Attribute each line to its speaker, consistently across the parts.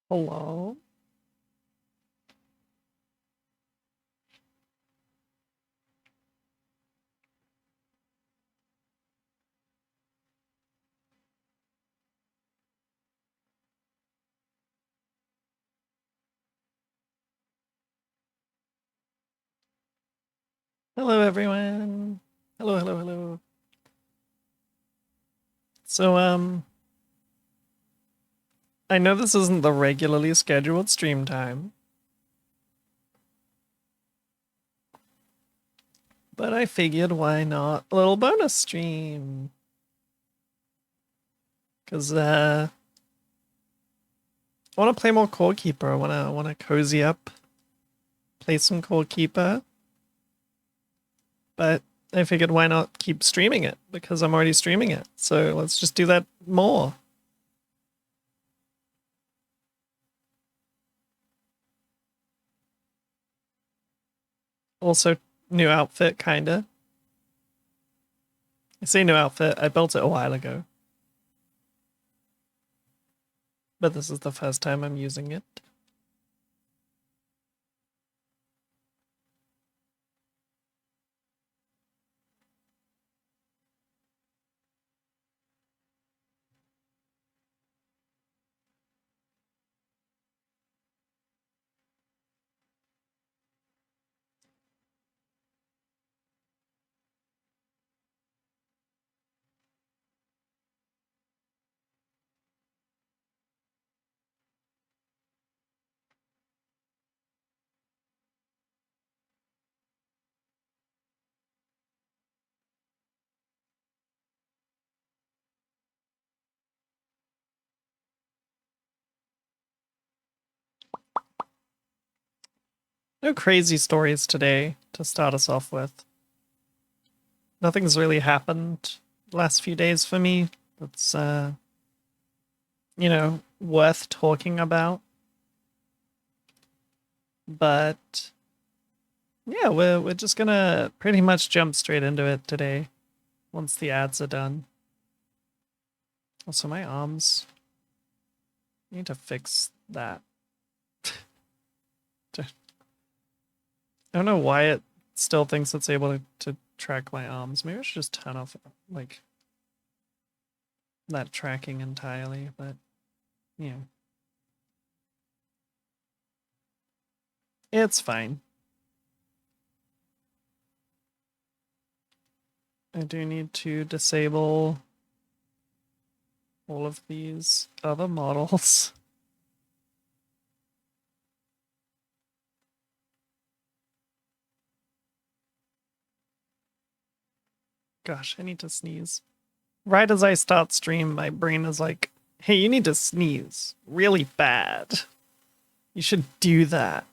Speaker 1: Hello? Hello, everyone. Hello, hello, hello. So, I know this isn't the regularly scheduled stream time, but I figured why not a little bonus stream? Because, I want to play more Core Keeper. I want to cozy up, play some Core Keeper, but I figured why not keep streaming it because I'm already streaming it. So let's just do that more. Also, new outfit, kinda. I say new outfit, I built it a while ago. But this is the first time I'm using it. No crazy stories today to start us off with. Nothing's really happened the last few days for me that's, worth talking about. But yeah, we're just gonna pretty much jump straight into it today once the ads are done. Also, my arms. I need to fix that. I don't know why it still thinks it's able to track my arms. Maybe I should just turn off, like, that tracking entirely, but, yeah. It's fine. I do need to disable all of these other models. Gosh, I need to sneeze. Right as I start stream, my brain is like, hey, you need to sneeze really bad. You should do that.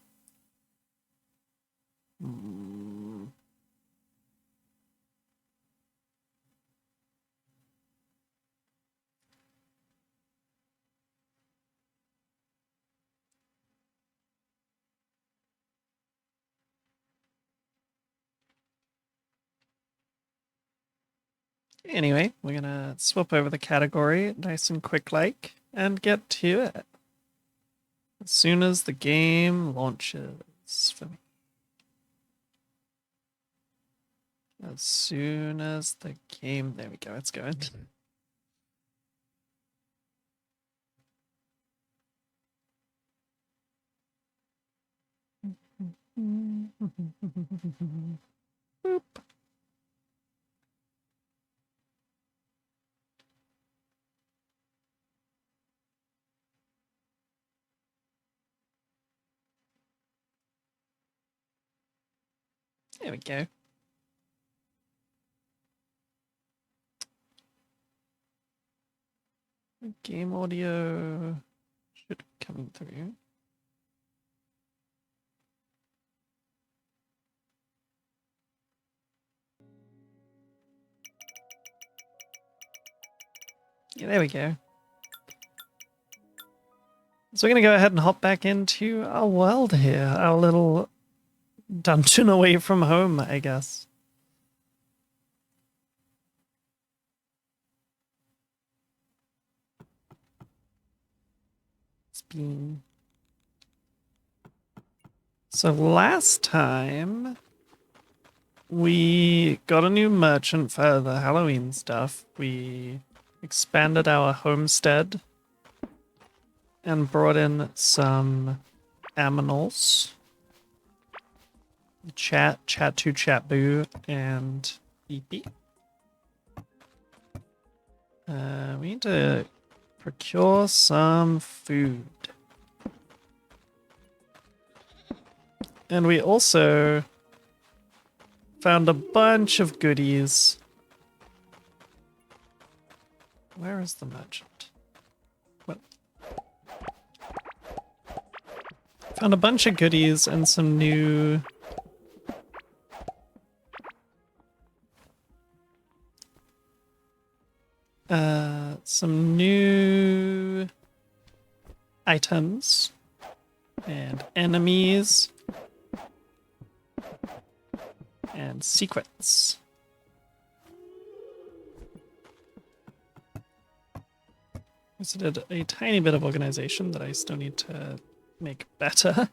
Speaker 1: Anyway, we're gonna swap over the category nice and quick like and get to it. As soon as the game launches for me. As soon as the game, there we go, it's going. Boop. There we go. Game audio should be coming through. Yeah, there we go. So we're going to go ahead and hop back into our world here, our little dungeon away from home, I guess. It's scheme. So last time we got a new merchant for the Halloween stuff. We expanded our homestead and brought in some aminals. Chat2Chatboo, and Beepy. We need to procure some food. And we also found a bunch of goodies. Where is the merchant? What? Found a bunch of goodies and some new items and enemies and secrets. Visited a tiny bit of organization that I still need to make better.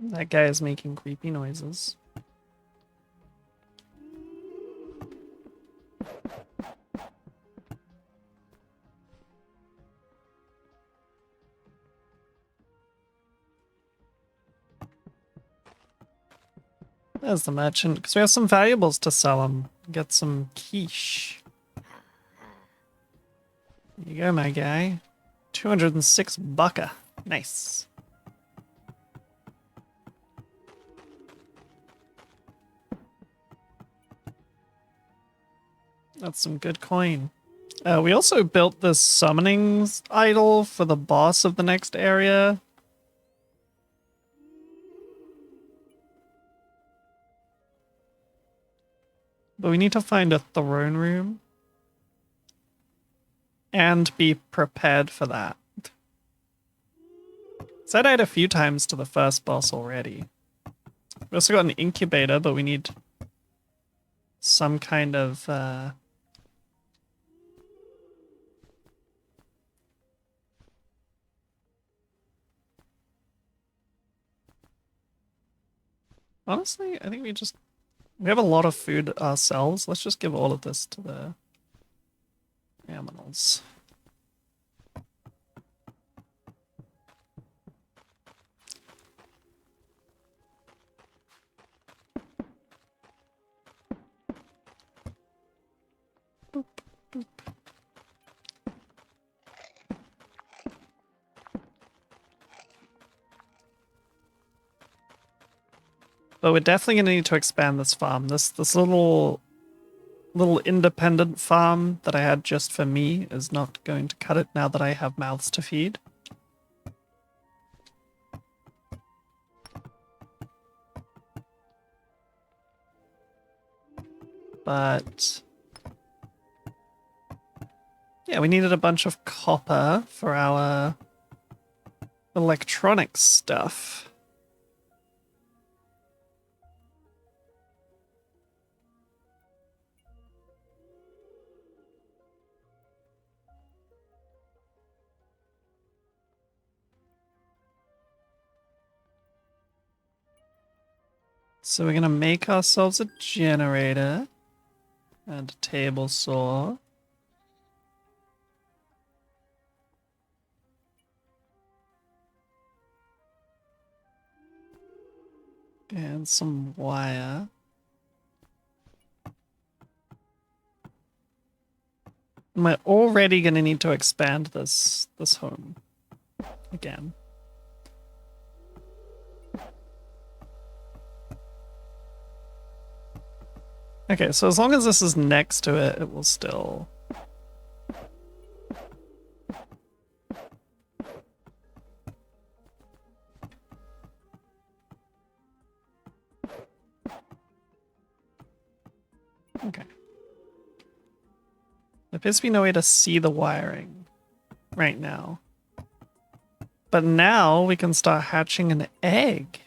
Speaker 1: That guy is making creepy noises. There's the merchant, because we have some valuables to sell him. Get some quiche. There you go, my guy. 206 bucka. Nice. That's some good coin. We also built this summoning idol for the boss of the next area. But we need to find a throne room and be prepared for that. So I died a few times to the first boss already. We also got an incubator, but we need some kind of honestly, I think we have a lot of food ourselves. Let's just give all of this to the aminals. Boop, boop. But we're definitely going to need to expand this farm. This little independent farm that I had just for me is not going to cut it now that I have mouths to feed. But yeah, we needed a bunch of copper for our electronic stuff. So we're gonna make ourselves a generator and a table saw. And some wire. And we're already gonna need to expand this home again. Okay, so as long as this is next to it, it will still... Okay. There appears to be no way to see the wiring right now. But now we can start hatching an egg.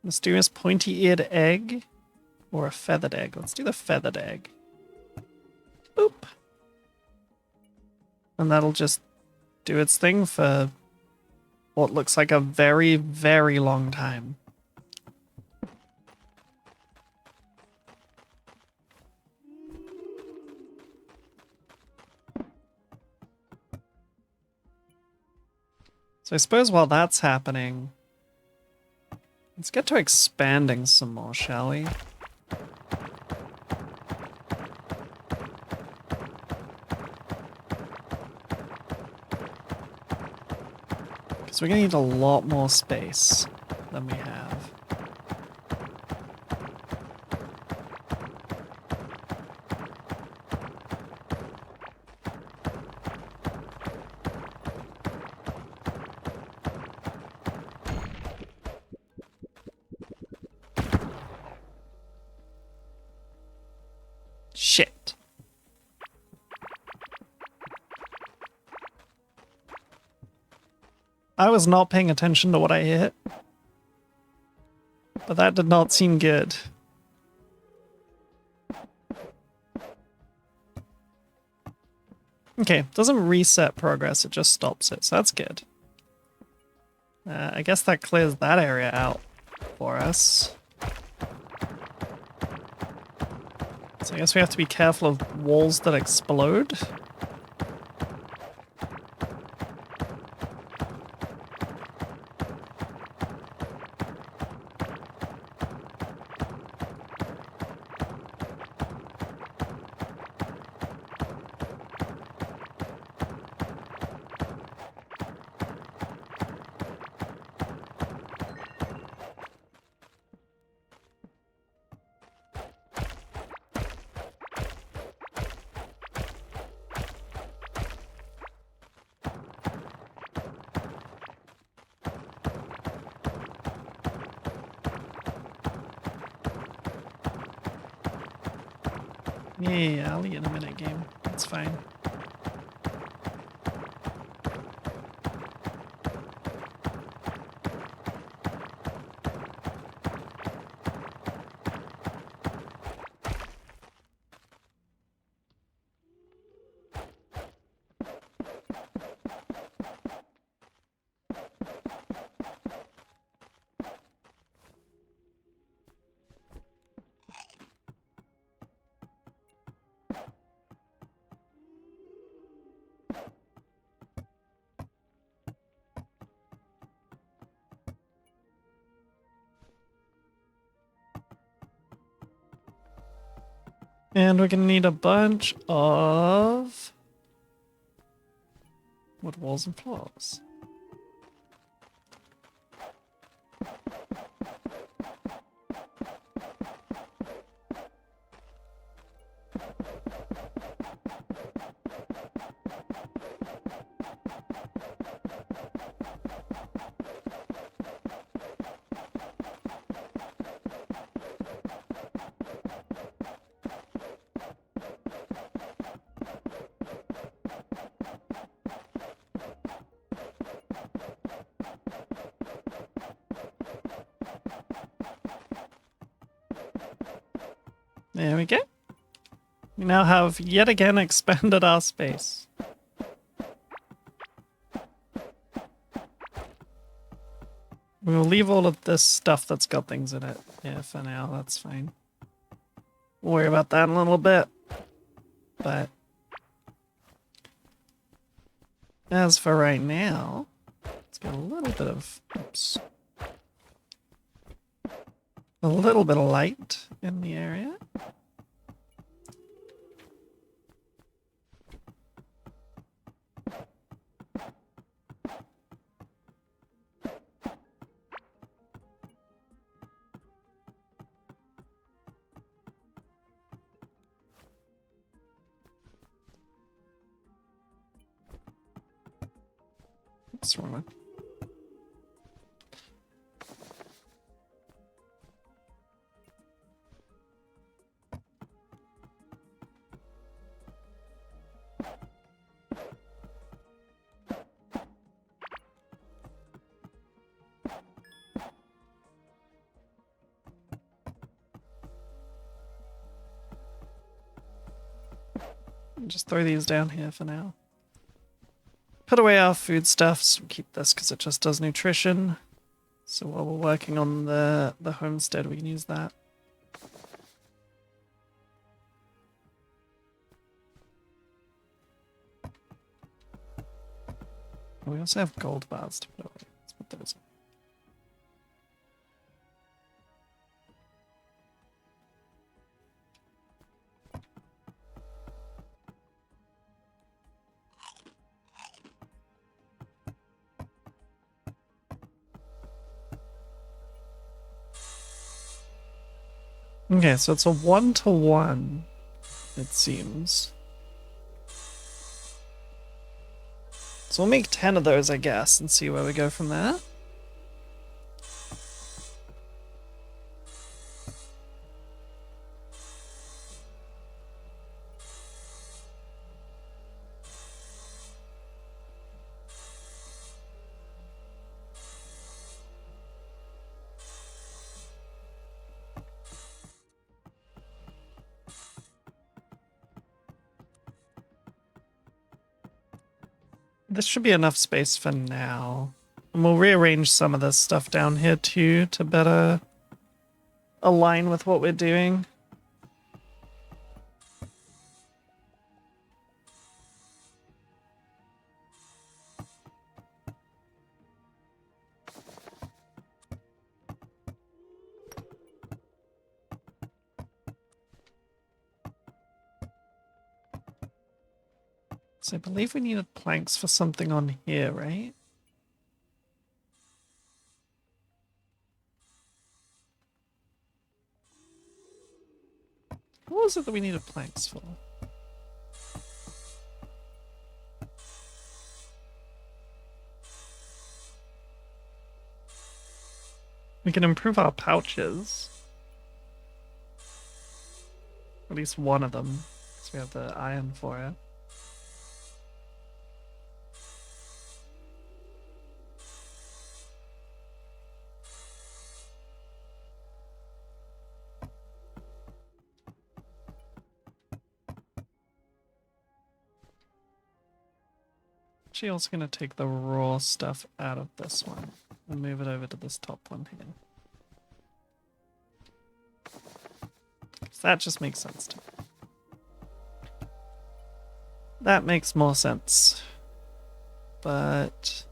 Speaker 1: Mysterious pointy-eared egg or a feathered egg. Let's do the feathered egg. Boop. And that'll just do its thing for what looks like a very, very long time. So I suppose while that's happening, let's get to expanding some more, shall we? Because we're going to need a lot more space than we have. Shit. I was not paying attention to what I hit. But that did not seem good. Okay, it doesn't reset progress, it just stops it, so that's good. I guess that clears that area out for us. So I guess we have to be careful of walls that explode. Yeah, I'll eat in a minute game. That's fine. And we're gonna need a bunch of wood walls and floors. There we go. We now have yet again expanded our space. We'll leave all of this stuff that's got things in it. Yeah, for now, that's fine. We'll worry about that in a little bit. But as for right now, let's get a little bit of, oops, a little bit of light in the area. Oops, wrong one. Just throw these down here for now. Put away our foodstuffs. We'll keep this because it just does nutrition. So while we're working on the homestead, we can use that. We also have gold bars to put away. Let's put those in. Okay, so it's a 1-to-1, it seems. So we'll make 10 of those, I guess, and see where we go from there. This should be enough space for now. And we'll rearrange some of this stuff down here too to better align with what we're doing. So I believe we needed planks for something on here, right? What was it that we needed planks for? We can improve our pouches. At least one of them, because we have the iron for it. Actually, also going to take the raw stuff out of this one and move it over to this top one here. So that just makes sense to me. That makes more sense. But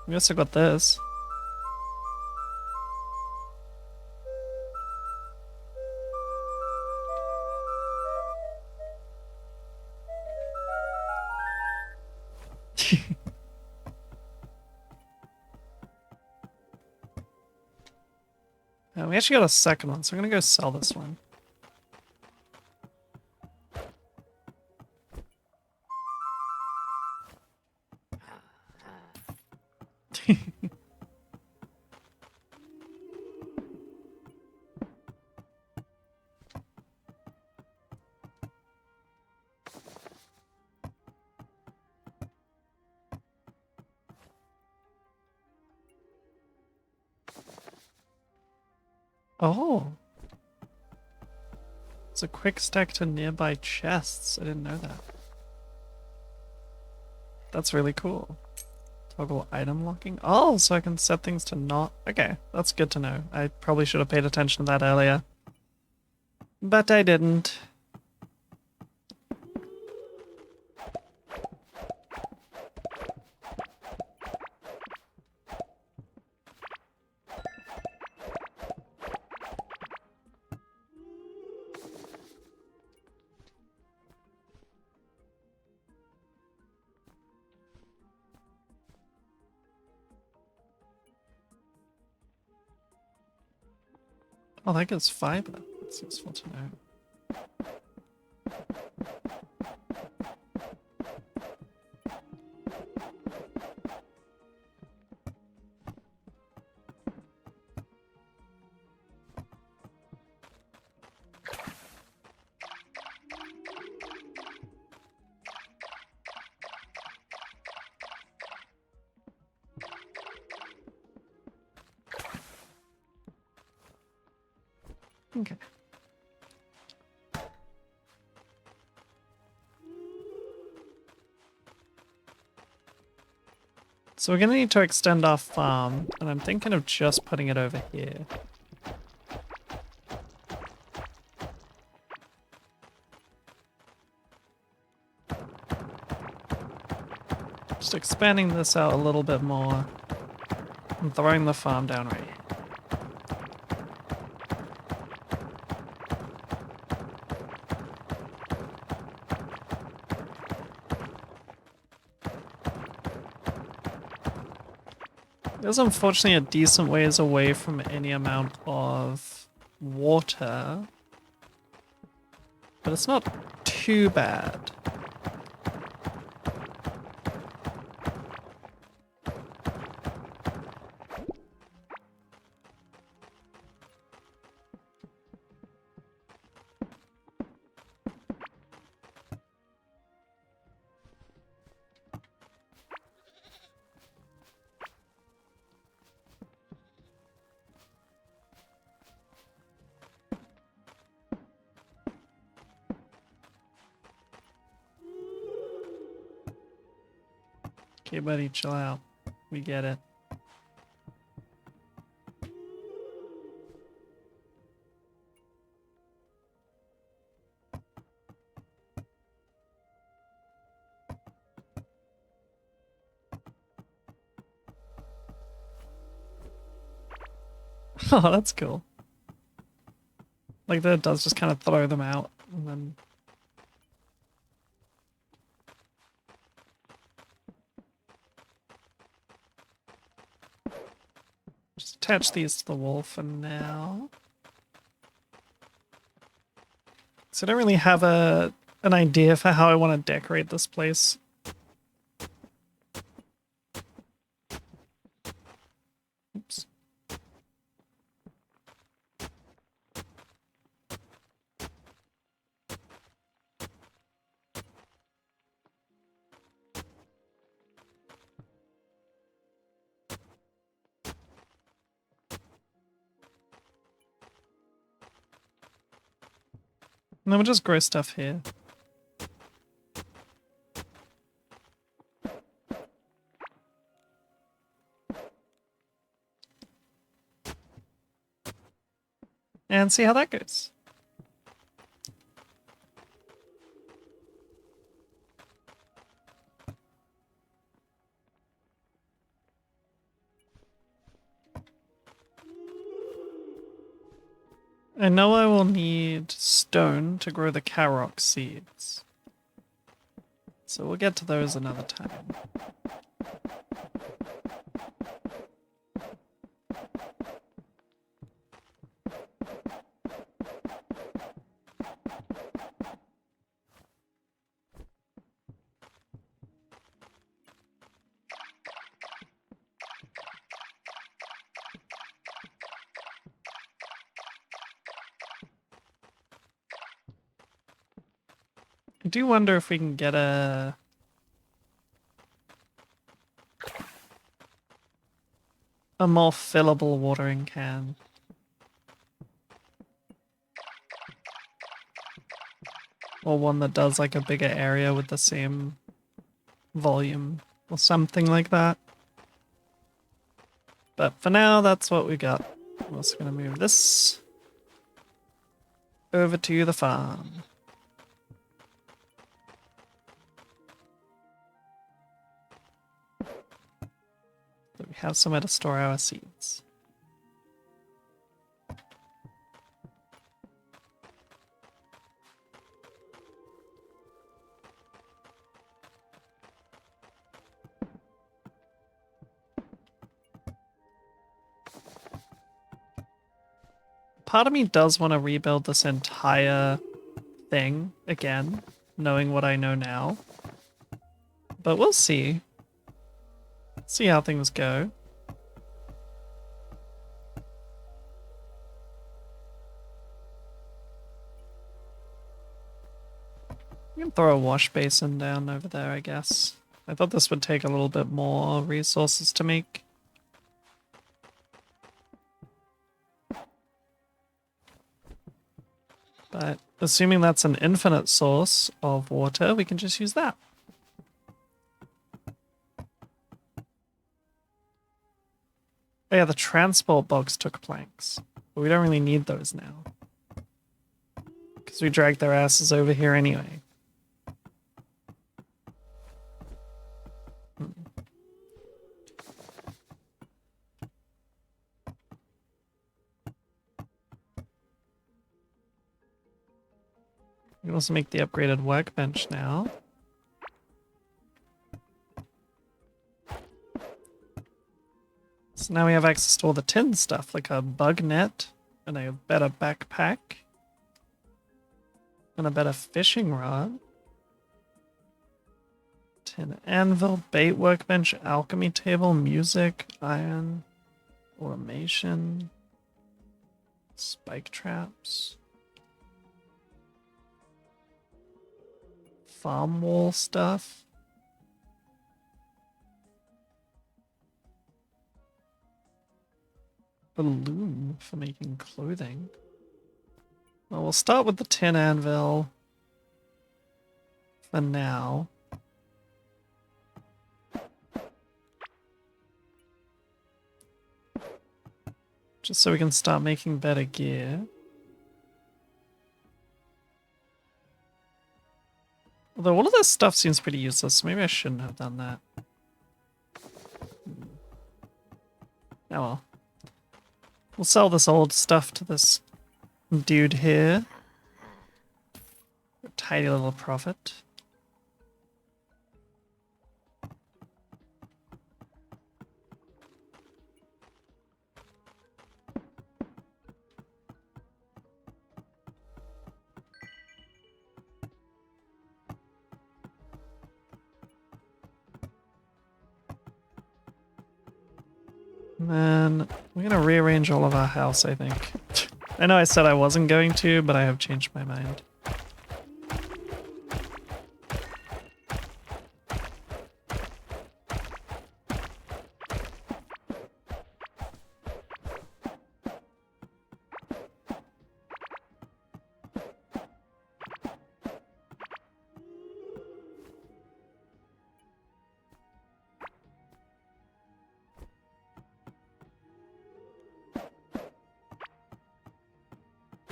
Speaker 1: we also got this. We actually got a second one, so I'm gonna go sell this one. Oh. It's a quick stack to nearby chests. I didn't know that. That's really cool. Toggle item locking. Oh, so I can set things to not... Okay, that's good to know. I probably should have paid attention to that earlier. But I didn't. Oh, that gives fiber. That's useful to know. Okay. So we're gonna need to extend our farm, and I'm thinking of just putting it over here. Just expanding this out a little bit more and throwing the farm down right here. There's unfortunately a decent ways away from any amount of water, but it's not too bad. Okay, buddy, chill out. We get it. Oh, that's cool. Like that does just kind of throw them out and then just attach these to the wall for now. So I don't really have an idea for how I want to decorate this place. Oops. And then we'll just grow stuff here. And see how that goes. I know I will need stone to grow the Karok seeds. So we'll get to those another time. I do wonder if we can get a more fillable watering can. Or one that does like a bigger area with the same volume or something like that. But for now, that's what we got. I'm also going to move this over to the farm. So we have somewhere to store our seeds. Part of me does want to rebuild this entire thing again, knowing what I know now. But we'll see. See how things go. You can throw a wash basin down over there, I guess. I thought this would take a little bit more resources to make. But assuming that's an infinite source of water, we can just use that. Oh yeah, the transport box took planks. But we don't really need those now. Because we dragged their asses over here anyway. We can also make the upgraded workbench now. So now we have access to all the tin stuff, like a bug net, and a better backpack, and a better fishing rod. Tin anvil, bait workbench, alchemy table, music, iron, automation, spike traps, farm wall stuff. A loom for making clothing. Well, we'll start with the tin anvil for now. Just so we can start making better gear. Although all of this stuff seems pretty useless, so maybe I shouldn't have done that. Oh well. We'll sell this old stuff to this dude here. A tiny little profit. And then we're going to rearrange all of our house, I think. I know I said I wasn't going to, but I have changed my mind.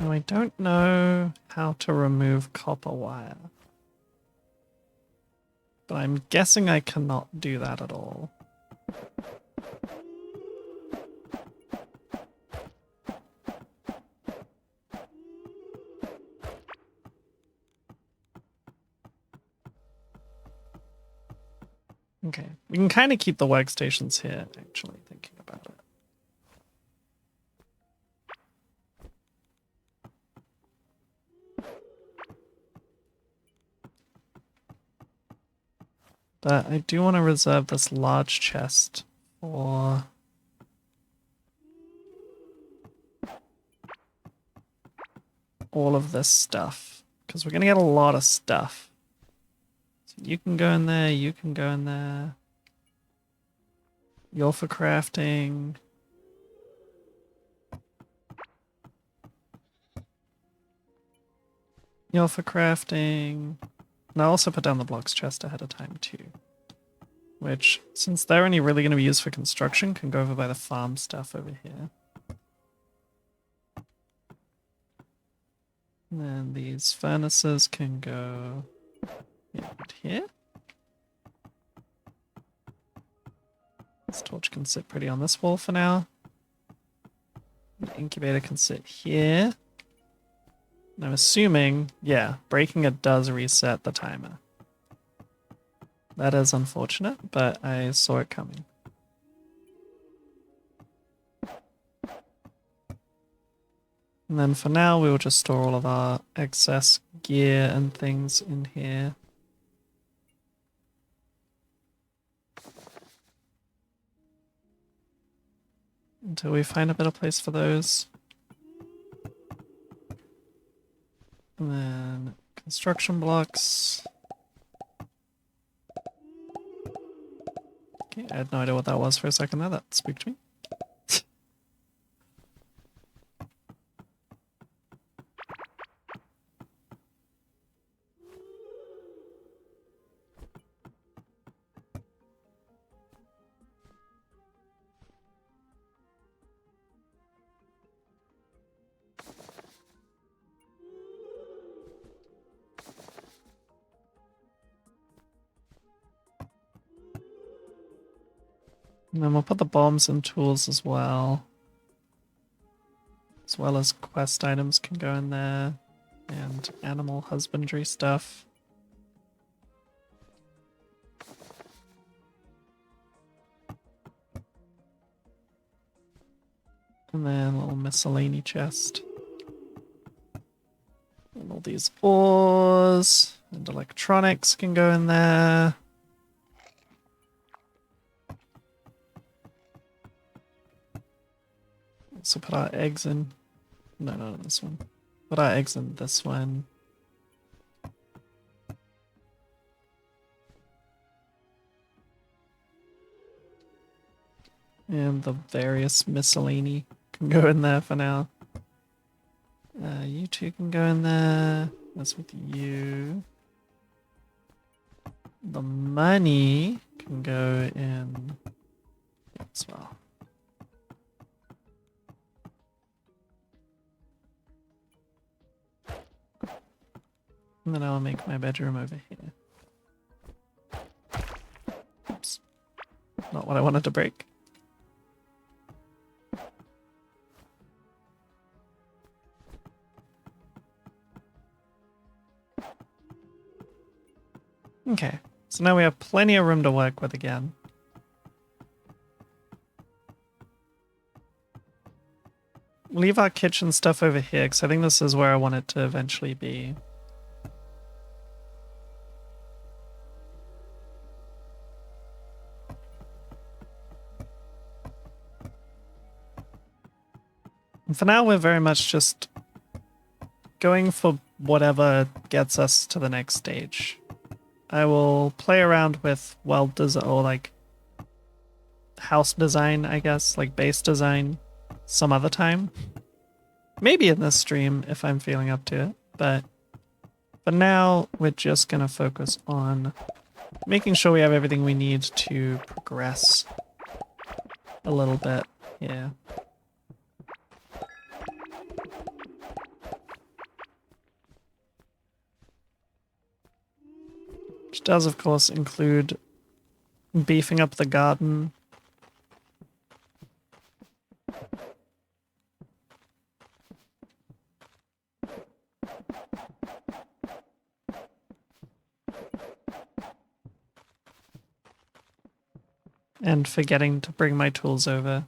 Speaker 1: Now I don't know how to remove copper wire. But I'm guessing I cannot do that at all. Okay, we can kind of keep the workstations here, actually, thinking about it. But I do want to reserve this large chest for all of this stuff, because we're going to get a lot of stuff. So you can go in there, you can go in there. You're for crafting. You're for crafting. And I also put down the blocks chest ahead of time too. Which, since they're only really going to be used for construction, can go over by the farm stuff over here. And then these furnaces can go here. This torch can sit pretty on this wall for now. The incubator can sit here. And I'm assuming, yeah, breaking it does reset the timer. That is unfortunate, but I saw it coming. And then for now, we will just store all of our excess gear and things in here. Until we find a better place for those. And then construction blocks. Okay, I had no idea what that was for a second there. That spooked me. And then we'll put the bombs and tools as well. As well as quest items can go in there. And animal husbandry stuff. And then a little miscellany chest. And all these ores and electronics can go in there. So put our eggs in. No, not this one. Put our eggs in this one. And the various miscellany can go in there for now. You two can go in there. That's with you. The money can go in as well. And then I'll make my bedroom over here. Oops. Not what I wanted to break. Okay, so now we have plenty of room to work with again. Leave our kitchen stuff over here, because I think this is where I want it to eventually be. And for now, we're very much just going for whatever gets us to the next stage. I will play around with world design, or like house design, I guess, like base design some other time. Maybe in this stream if I'm feeling up to it, but for now we're just gonna focus on making sure we have everything we need to progress a little bit here. Which does, of course, include beefing up the garden. And forgetting to bring my tools over.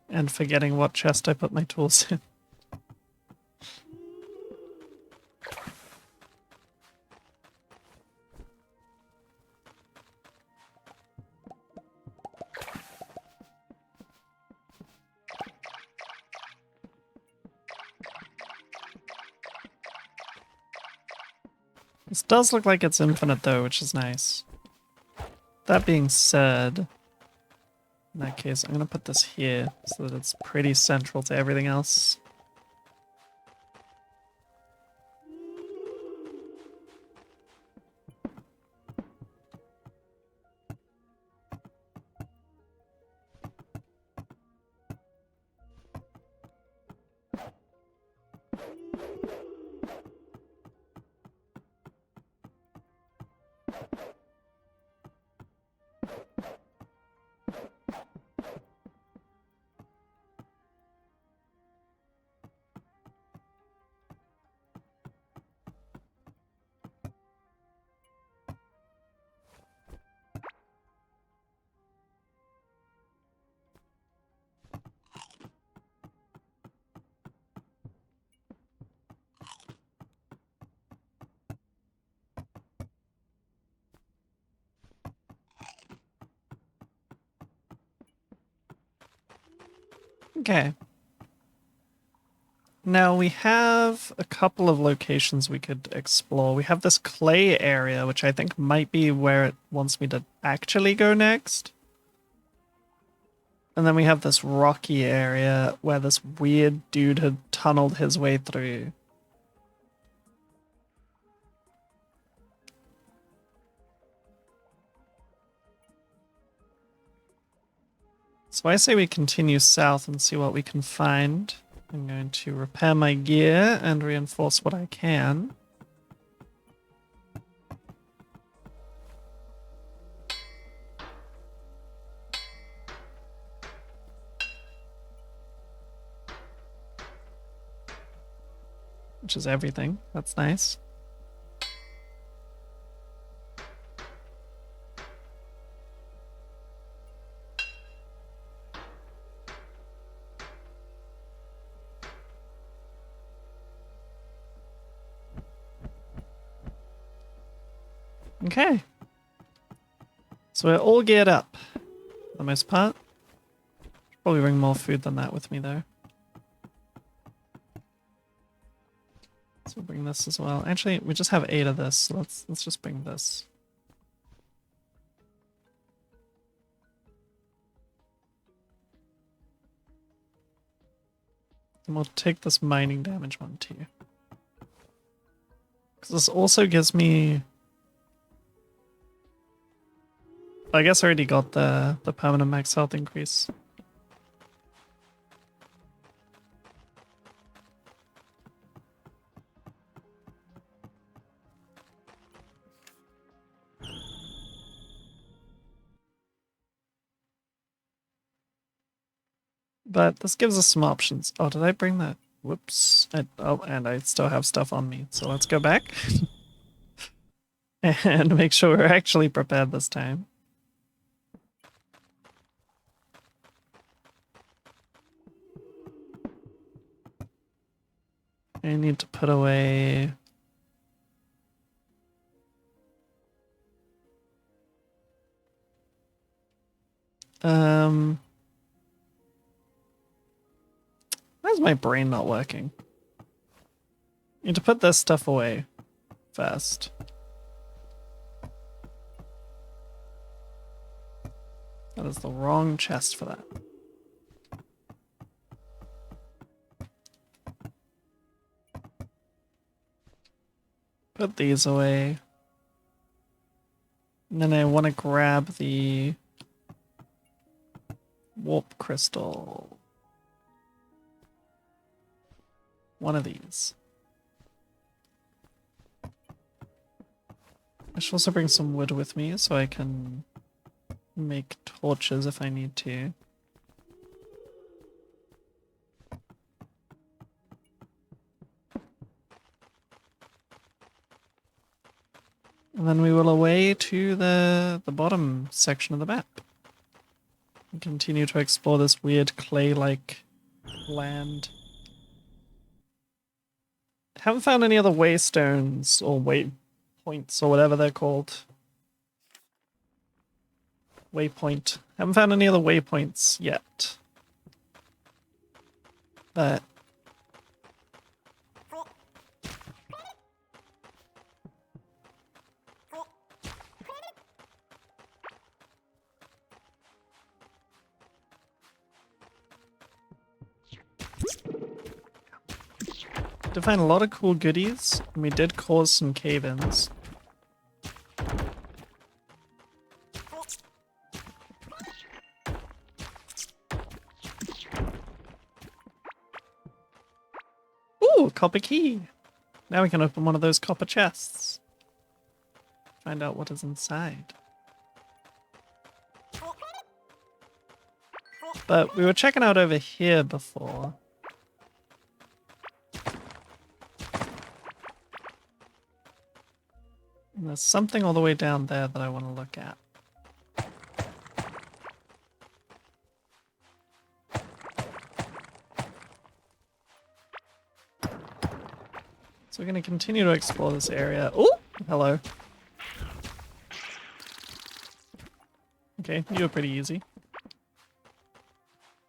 Speaker 1: And forgetting what chest I put my tools in. This does look like it's infinite though, which is nice. That being said, in that case, I'm going to put this here so that it's pretty central to everything else. Okay. Now we have a couple of locations we could explore. We have this clay area, which I think might be where it wants me to actually go next. And then we have this rocky area where this weird dude had tunneled his way through. So I say we continue south and see what we can find. I'm going to repair my gear and reinforce what I can. which is everything. That's nice. Okay. So we're all geared up, for the most part. Probably bring more food than that with me, though. So we'll bring this as well. Actually, we just have 8 of this, so let's just bring this. And we'll take this mining damage one too. Because this also gives me... I guess I already got the permanent max health increase. But this gives us some options. Oh, did I bring that? Whoops. Oh, and I still have stuff on me. So let's go back. And make sure we're actually prepared this time. I need to put away... Why is my brain not working? Need to put this stuff away first. That is the wrong chest for that. Put these away. And then I want to grab the warp crystal. One of these. I should also bring some wood with me so I can make torches if I need to. And then we will away to the bottom section of the map. And continue to explore this weird clay-like land. Haven't found any other waystones or waypoints or whatever they're called. Waypoint. Haven't found any other waypoints yet. But did find a lot of cool goodies, and we did cause some cave-ins. Ooh, copper key! Now we can open one of those copper chests. Find out what is inside. But we were checking out over here before. And there's something all the way down there that I want to look at. So we're going to continue to explore this area. Oh, hello. Okay, you were pretty easy.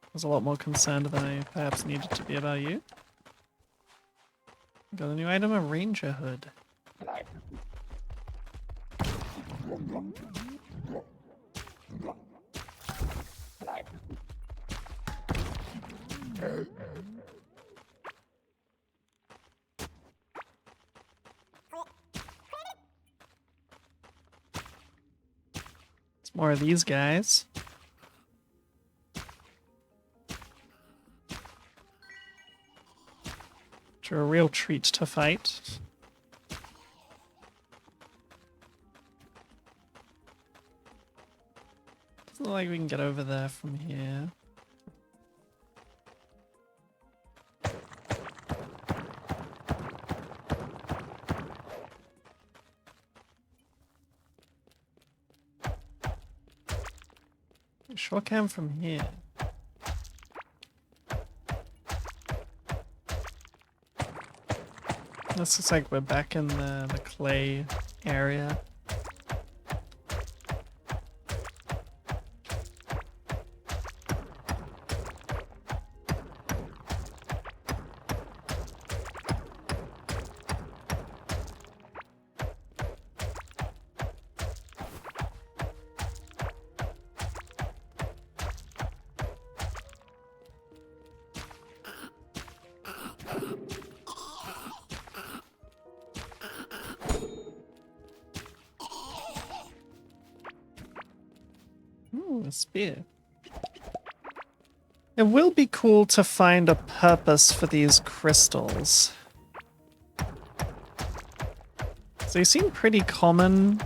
Speaker 1: I was a lot more concerned than I perhaps needed to be about you. Got a new item, a ranger hood. It's more of these guys. Which are a real treat to fight. Doesn't look like we can get over there from here. You sure can from here. This looks like we're back in the clay area. Ooh, a spear. It will be cool to find a purpose for these crystals. So they seem pretty common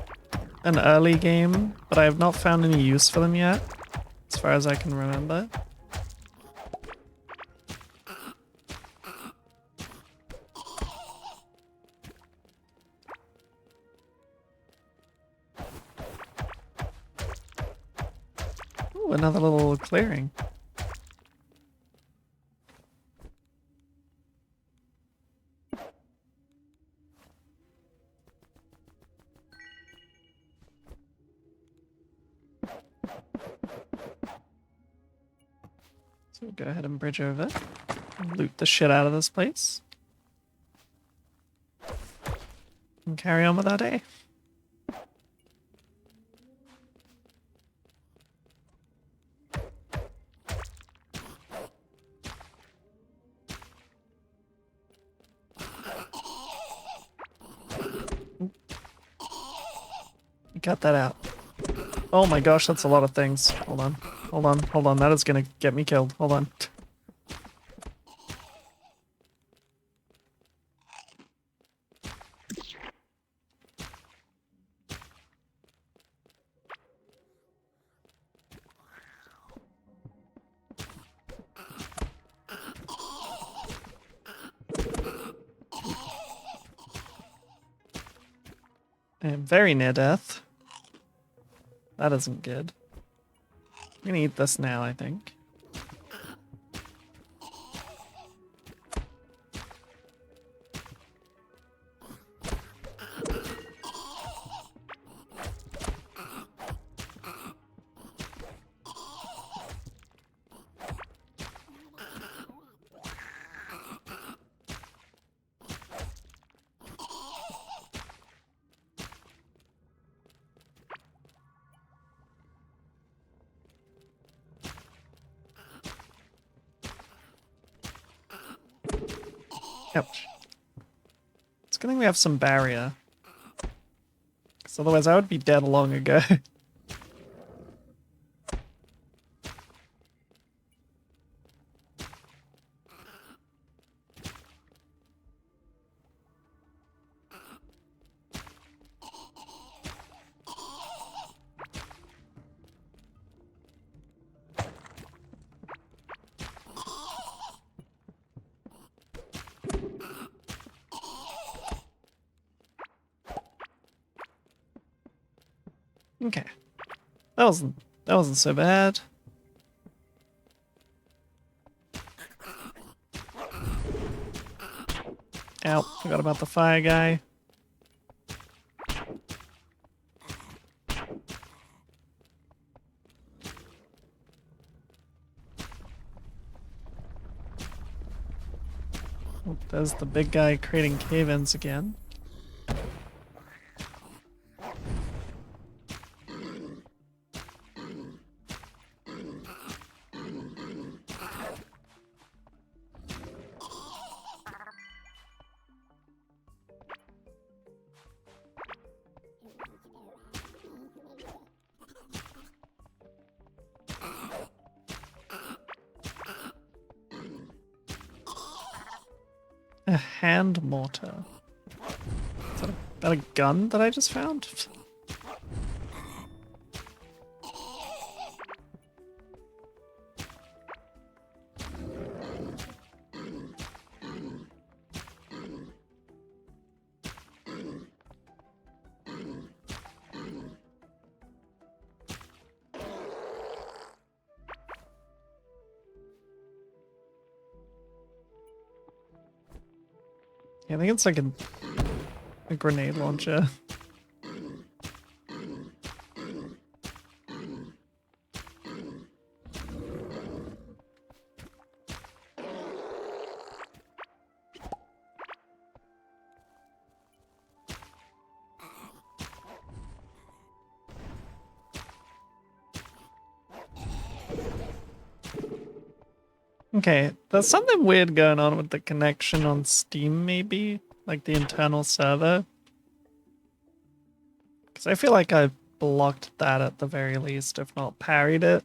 Speaker 1: in early game, but I have not found any use for them yet, as far as I can remember. Ooh, another little clearing. So we'll go ahead and bridge over and loot the shit out of this place. And carry on with our day. Cut that out. Oh my gosh, that's a lot of things. Hold on. Hold on. Hold on. That is gonna get me killed. Hold on. I am very near death. That isn't good. I'm gonna eat this now, I think. Ouch. It's a good thing we have some barrier. Because otherwise I would be dead long ago. Okay. That wasn't so bad. Ow, forgot about the fire guy. Oh, there's the big guy creating cave-ins again. A hand mortar. Is that a gun that I just found? I think it's like a grenade launcher. Okay, there's something weird going on with the connection on Steam, maybe? Like the internal server? Because I feel like I blocked that at the very least, if not parried it.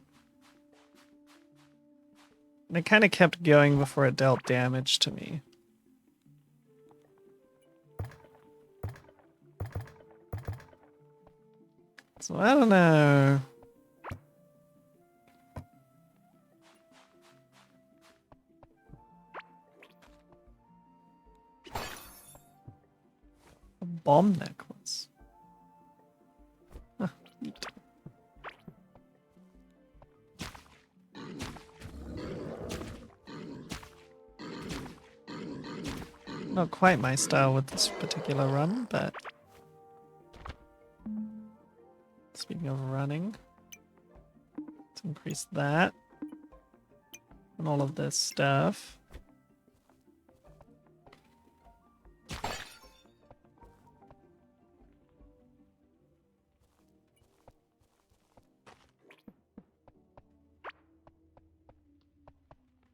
Speaker 1: And it kind of kept going before it dealt damage to me. So I don't know. A bomb necklace. Huh, neat. Not quite my style with this particular run, but speaking of running, let's increase that and all of this stuff.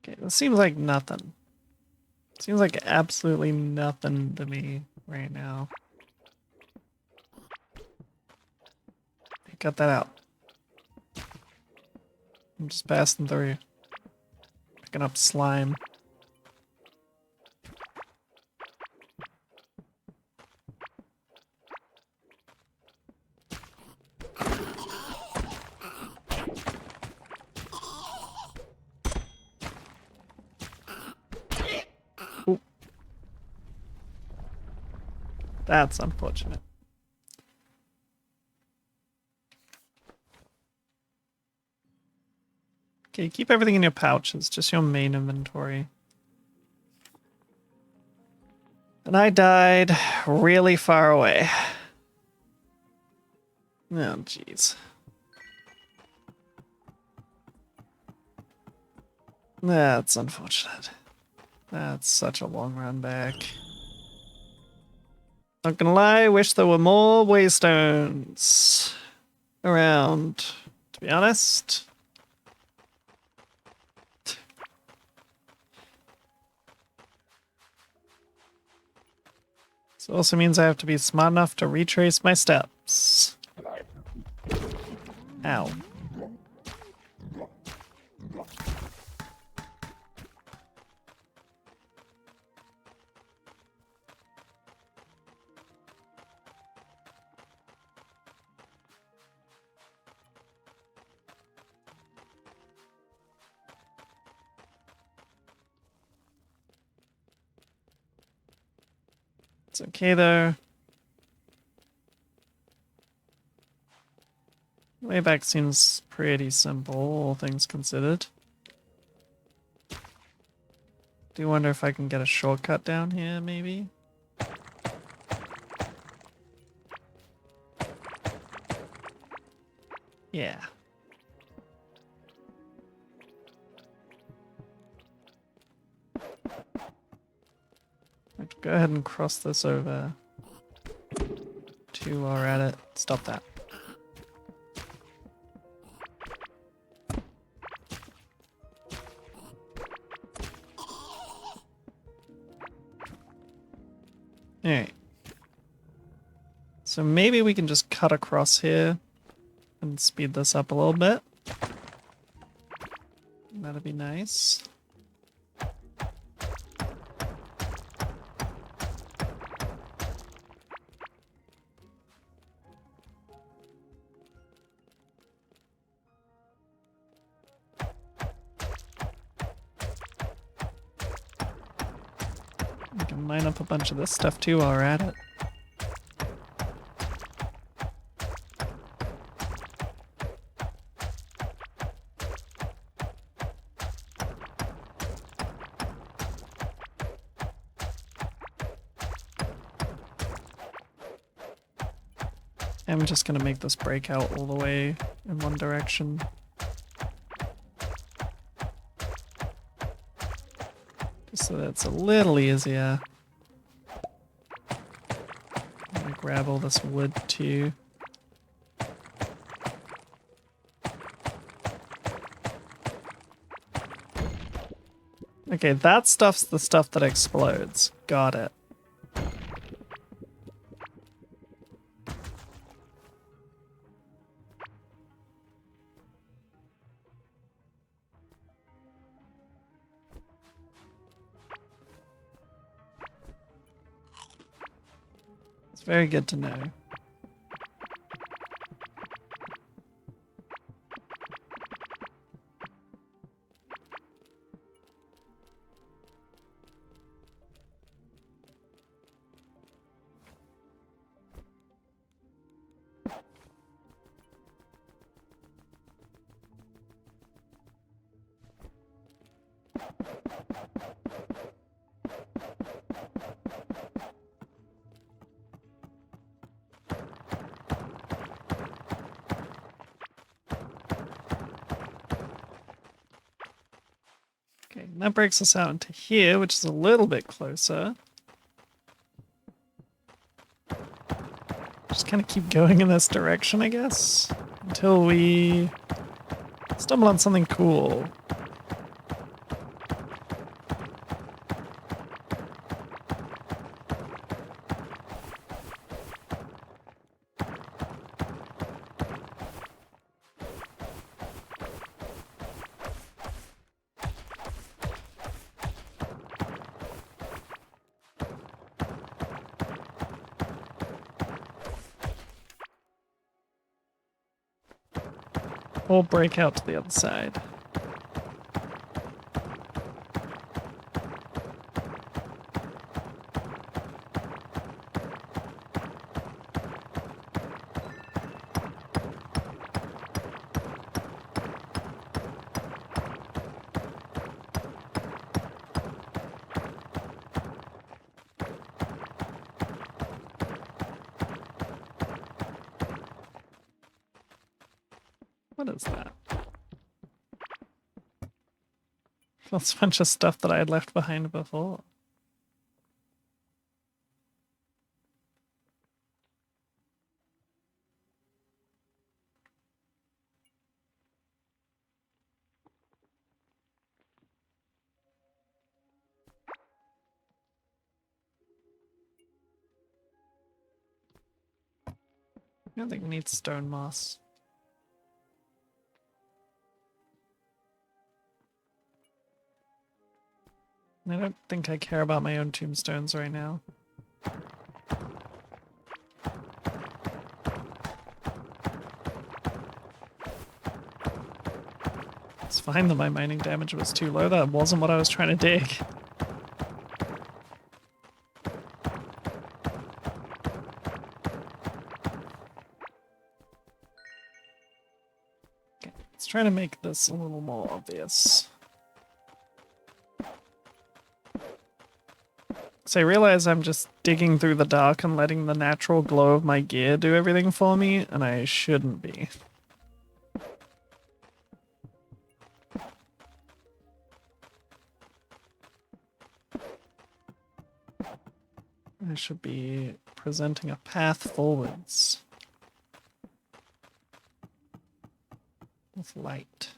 Speaker 1: Okay, this seems like nothing. Seems like absolutely nothing to me right now. Cut that out. I'm just passing through. Picking up slime. Ooh. That's unfortunate. Okay, keep everything in your pouches, just your main inventory. And I died really far away. Oh, jeez. That's unfortunate. That's such a long run back. Not gonna lie, wish there were more waystones around, to be honest. This also means I have to be smart enough to retrace my steps. Ow. It's okay though. Way back seems pretty simple, all things considered. Do wonder if I can get a shortcut down here, maybe? Yeah. Go ahead and cross this over. Two are at it. Stop that. Alright. So maybe we can just cut across here and speed this up a little bit. That'd be nice. We can line up a bunch of this stuff too while we're at it. I'm just gonna make this break out all the way in one direction. Just so that it's a little easier. I'm gonna grab all this wood too. Okay, that stuff's the stuff that explodes. Got it. It's very good to know. Okay, and that breaks us out into here, which is a little bit closer. Just kind of keep going in this direction, I guess, until we stumble on something cool. Or break out to the other side. What is that? That's a bunch of stuff that I had left behind before. I don't think we need stone moss. I don't think I care about my own tombstones right now. It's fine that my mining damage was too low. That wasn't what I was trying to dig. Okay, let's try to make this a little more obvious. So I realize I'm just digging through the dark and letting the natural glow of my gear do everything for me, and I shouldn't be. I should be presenting a path forwards with light.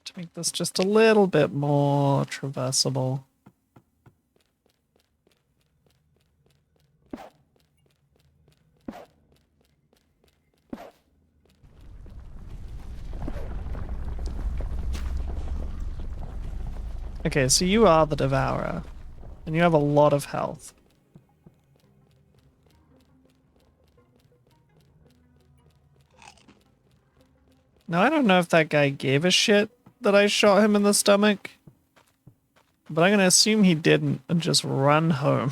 Speaker 1: To make this just a little bit more traversable. Okay, so you are the Devourer, and you have a lot of health. Now, I don't know if that guy gave a shit that I shot him in the stomach, but I'm gonna assume he didn't and just run home.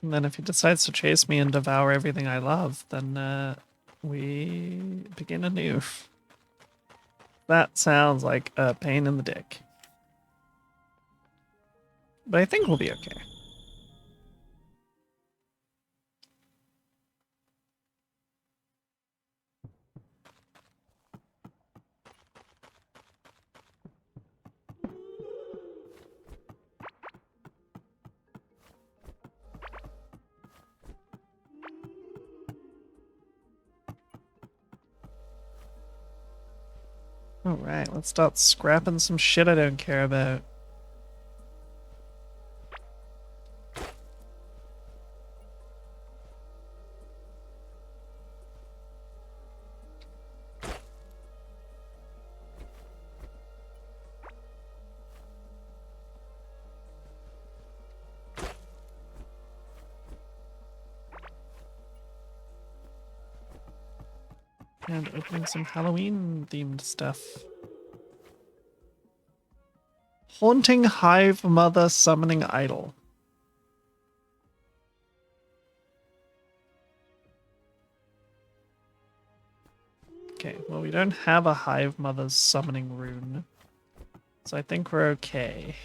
Speaker 1: And then if he decides to chase me and devour everything I love, then we begin anew. That sounds like a pain in the dick. But I think we'll be okay. Alright, let's start scrapping some shit I don't care about. And opening some Halloween-themed stuff. Haunting Hive Mother Summoning Idol. Okay, well we don't have a Hive Mother's Summoning Rune. So I think we're okay.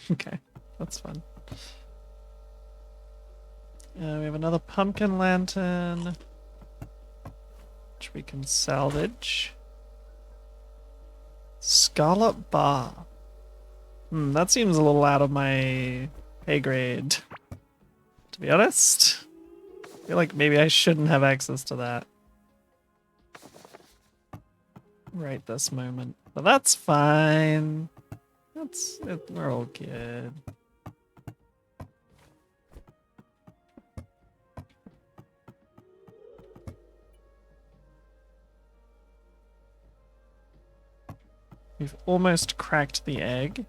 Speaker 1: Okay, that's fun. We have another pumpkin lantern, which we can salvage. Scarlet bar. That seems a little out of my pay grade, to be honest. I feel like maybe I shouldn't have access to that right this moment. But that's fine. We're all good. We've almost cracked the egg.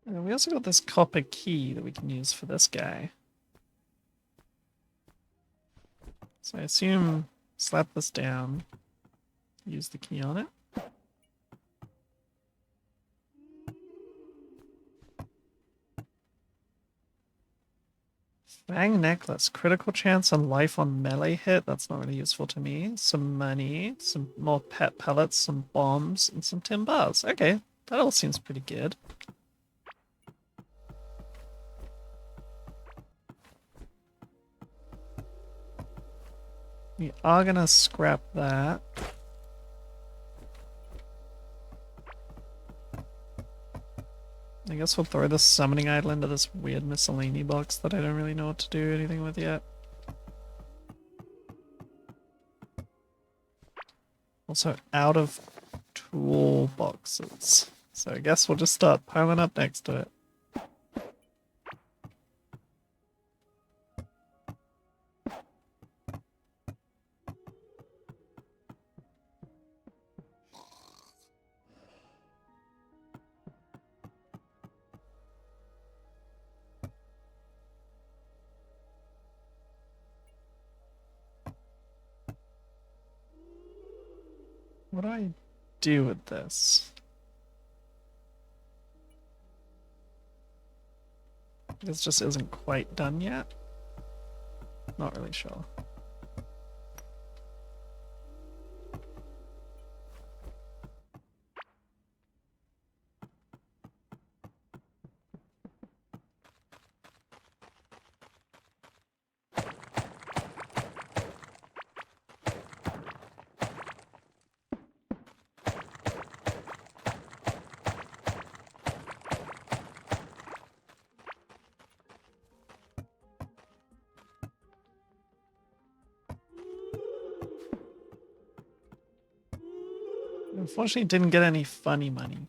Speaker 1: And we also got this copper key that we can use for this guy. So I assume slap this down, use the key on it. Fang necklace, critical chance on life on melee hit. That's not really useful to me. Some money, some more pet pellets, some bombs, and some tin bars. Okay, that all seems pretty good. We are gonna scrap that. I guess we'll throw this summoning idol into this weird miscellany box that I don't really know what to do anything with yet. Also out of toolboxes. So I guess we'll just start piling up next to it. What do I do with this? This just isn't quite done yet. Not really sure. Unfortunately, didn't get any funny money.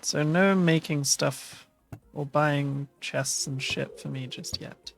Speaker 1: So no making stuff or buying chests and shit for me just yet.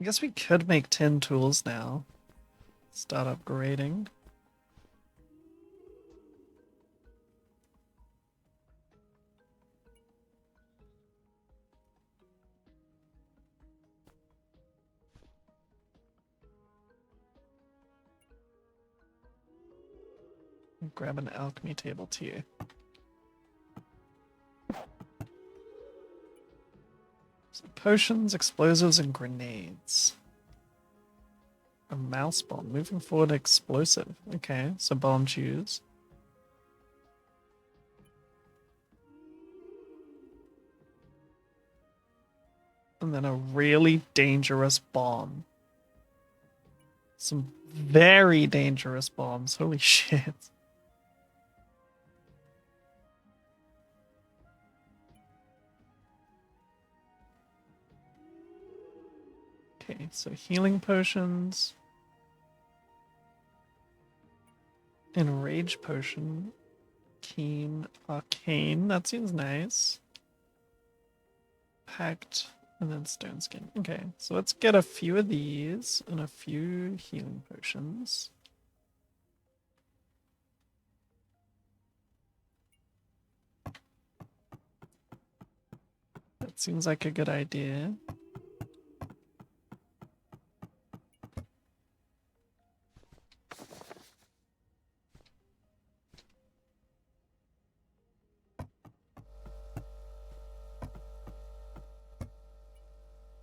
Speaker 1: I guess we could make 10 tools now. Start upgrading. Grab an alchemy table too. So potions, explosives, and grenades. A mouse bomb. Moving forward, explosive. Okay, so bomb choose. And then a really dangerous bomb. Some very dangerous bombs. Holy shit. Okay, so healing potions. Enrage potion. Keen. Arcane. That seems nice. Pact. And then stone skin. Okay, so let's get a few of these and a few healing potions. That seems like a good idea.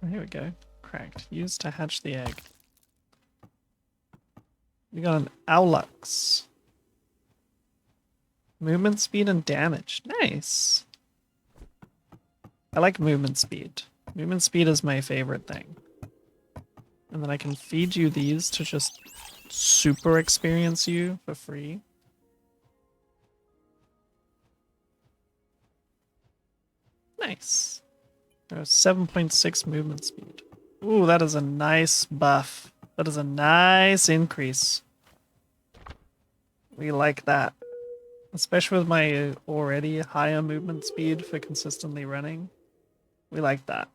Speaker 1: Here we go. Cracked. Used to hatch the egg. We got an Owlux. Movement speed and damage. Nice. I like movement speed. Movement speed is my favorite thing. And then I can feed you these to just super experience you for free. Nice. 7.6 movement speed. Ooh, that is a nice buff. That is a nice increase. We like that. Especially with my already higher movement speed for consistently running. We like that.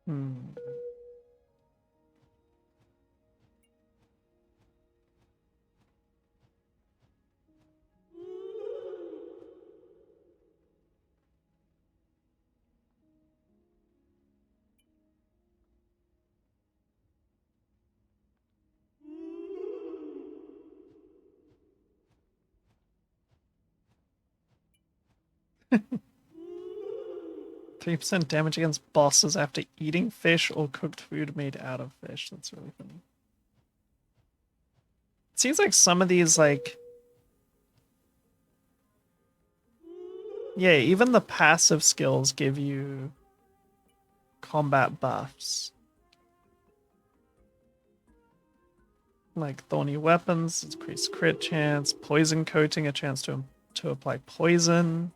Speaker 1: Hmm. %3 damage against bosses after eating fish or cooked food made out of fish. That's really funny. It seems like some of these, like... Yeah, even the passive skills give you combat buffs. Like thorny weapons, increased crit chance, poison coating, a chance to apply poison.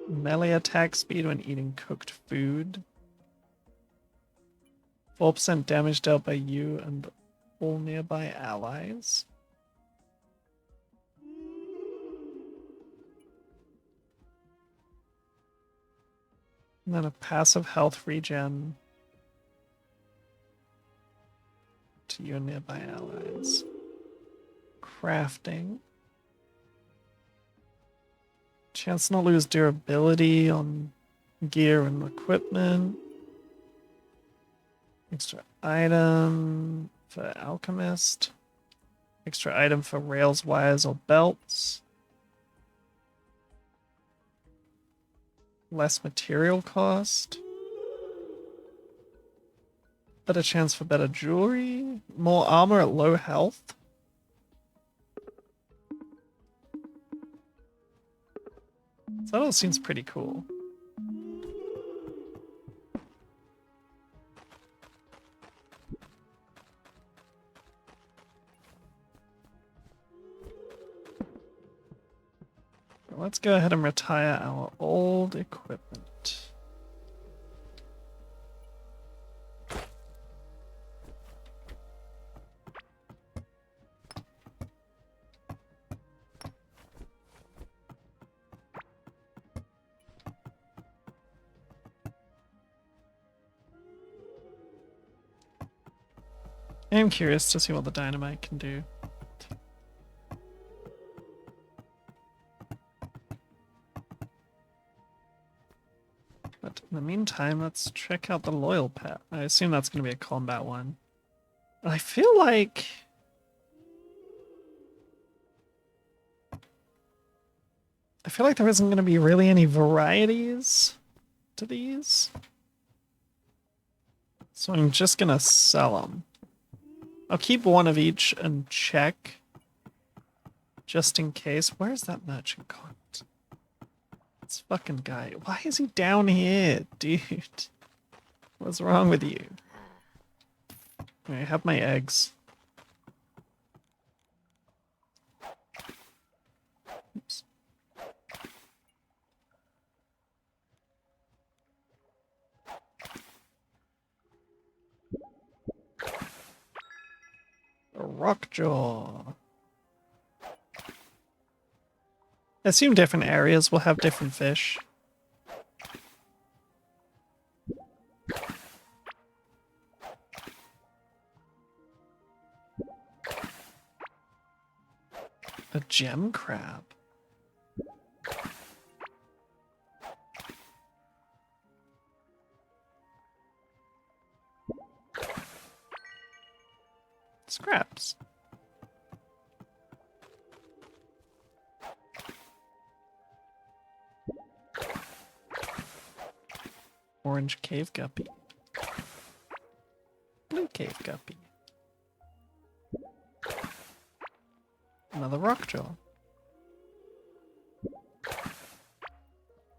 Speaker 1: Melee attack speed when eating cooked food. 4% damage dealt by you and all nearby allies. And then a passive health regen to your nearby allies. Crafting. Chance not lose durability on gear and equipment. Extra item for alchemist. Extra item for rails, wires, or belts. Less material cost. Better chance for better jewelry. More armor at low health. So that all seems pretty cool. Let's go ahead and retire our old equipment. I am curious to see what the dynamite can do. But in the meantime, let's check out the loyal pet. I assume that's going to be a combat one. I feel like... there isn't going to be really any varieties to these. So I'm just going to sell them. I'll keep one of each and check. Just in case. Where's that merchant gone? This fucking guy. Why is he down here, dude? What's wrong with you? I have my eggs. Oops. A rockjaw. I assume different areas will have different fish. A gem crab. Scraps. Orange cave guppy. Blue cave guppy. Another rockjaw.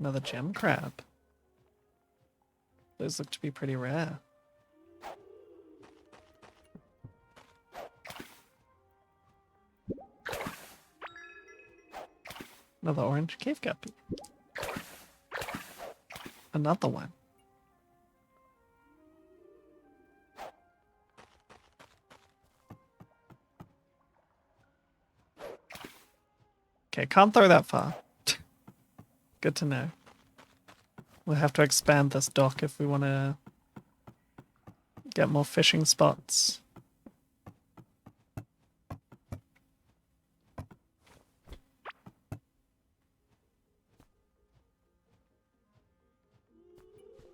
Speaker 1: Another gem crab. Those look to be pretty rare. Another orange cave guppy. Another one. Okay, can't throw that far. Good to know. We'll have to expand this dock if we want to get more fishing spots.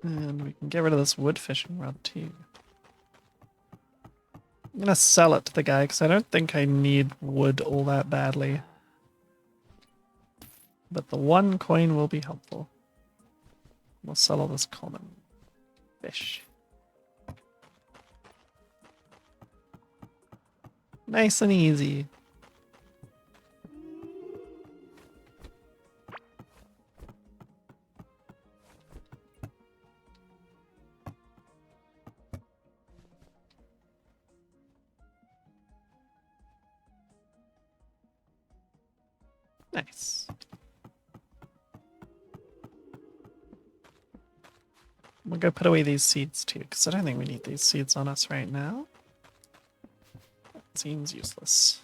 Speaker 1: And we can get rid of this wood fishing rod too. I'm gonna sell it to the guy because I don't think I need wood all that badly. But the 1 coin will be helpful. We'll sell all this common fish. Nice and easy. Nice. We'll go put away these seeds too, because I don't think we need these seeds on us right now. That seems useless.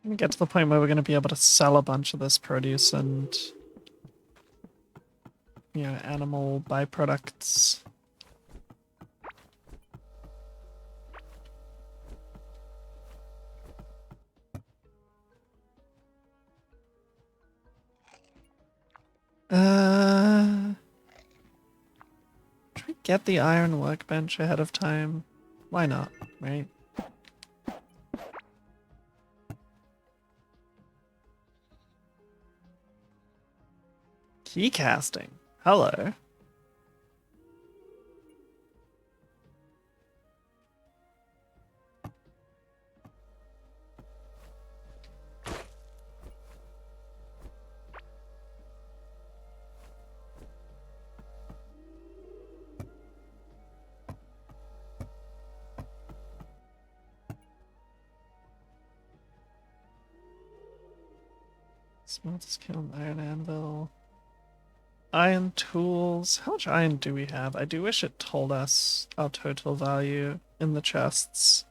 Speaker 1: We get to the point where we're going to be able to sell a bunch of this produce and, you know, animal byproducts. Should we get the iron workbench ahead of time? Why not, right? Key casting. Hello. Smelter's kiln, iron anvil. Iron tools. How much iron do we have? I do wish it told us our total value in the chests.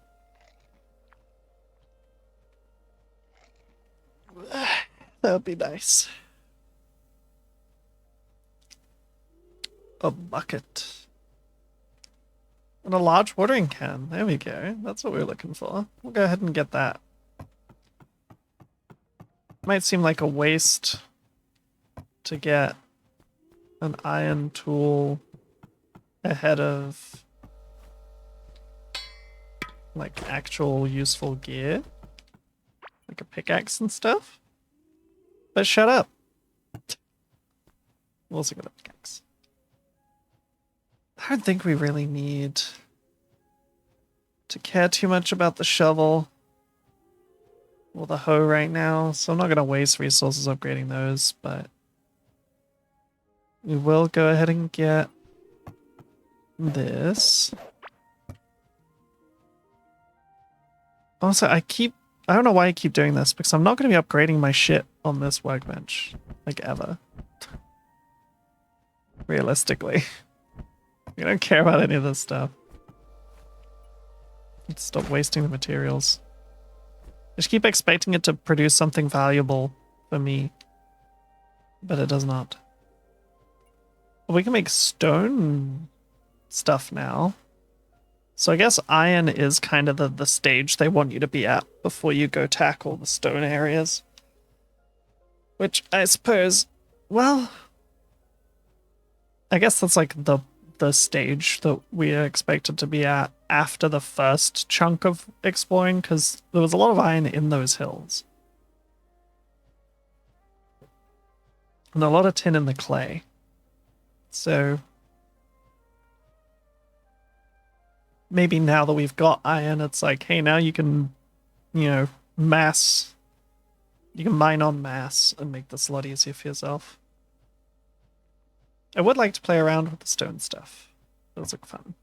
Speaker 1: That would be nice. A bucket. And a large watering can. There we go. That's what we were looking for. We'll go ahead and get that. Might seem like a waste to get an iron tool ahead of like actual useful gear, like a pickaxe and stuff. But shut up. We'll also get a pickaxe. I don't think we really need to care too much about the shovel or the hoe right now, so I'm not going to waste resources upgrading those, but we will go ahead and get this. Also, I don't know why I keep doing this, because I'm not going to be upgrading my shit on this workbench, like ever. Realistically. We don't care about any of this stuff. Let's stop wasting the materials. I just keep expecting it to produce something valuable for me, but it does not. We can make stone stuff now. So I guess iron is kind of the stage they want you to be at before you go tackle the stone areas. Which I suppose, well, I guess that's like the stage that we are expected to be at after the first chunk of exploring, because there was a lot of iron in those hills. And a lot of tin in the clay. So maybe now that we've got iron, it's like, hey, now you can, you know, you can mine on mass and make this a lot easier for yourself. I would like to play around with the stone stuff. Those look fun.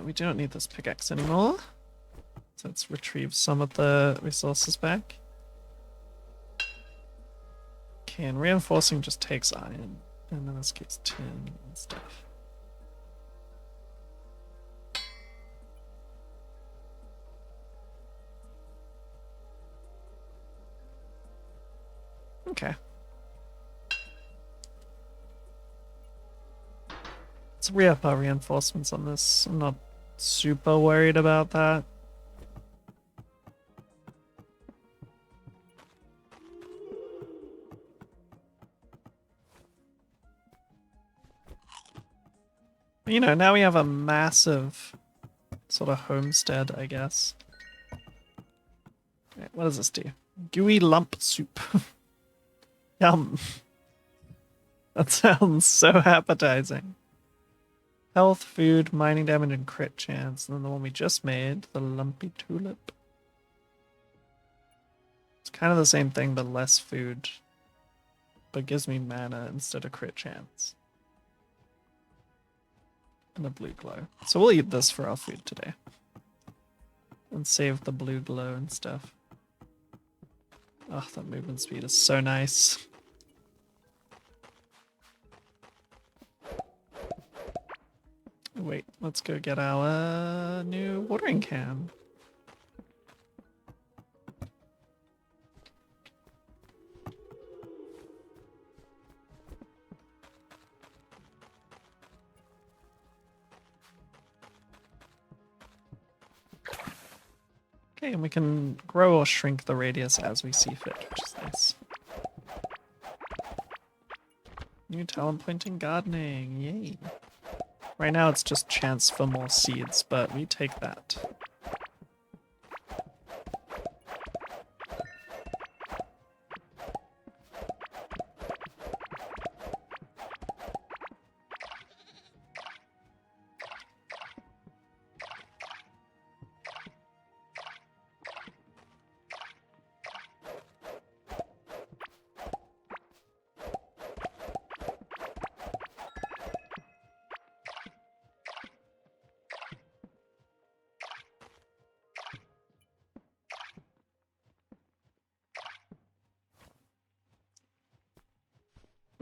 Speaker 1: We don't need this pickaxe anymore. So let's retrieve some of the resources back. Okay, and reinforcing just takes iron. And in this case, tin and stuff. Okay. Let's re-up our reinforcements on this. I'm not super worried about that. You know, now we have a massive sort of homestead, I guess. Right, what does this do? Gooey lump soup. Yum. That sounds so appetizing. Health, food, mining damage, and crit chance. And then the one we just made, the lumpy tulip. It's kind of the same thing, but less food. But gives me mana instead of crit chance. And a blue glow. So we'll eat this for our food today. And save the blue glow and stuff. Oh, that movement speed is so nice. Wait, let's go get our new watering can. Okay, and we can grow or shrink the radius as we see fit, which is nice. New talent point in gardening, yay. Right now it's just chance for more seeds, but we take that.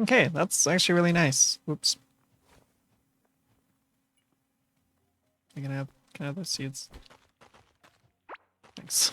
Speaker 1: Okay, that's actually really nice. Whoops. Can I have those seeds? Thanks.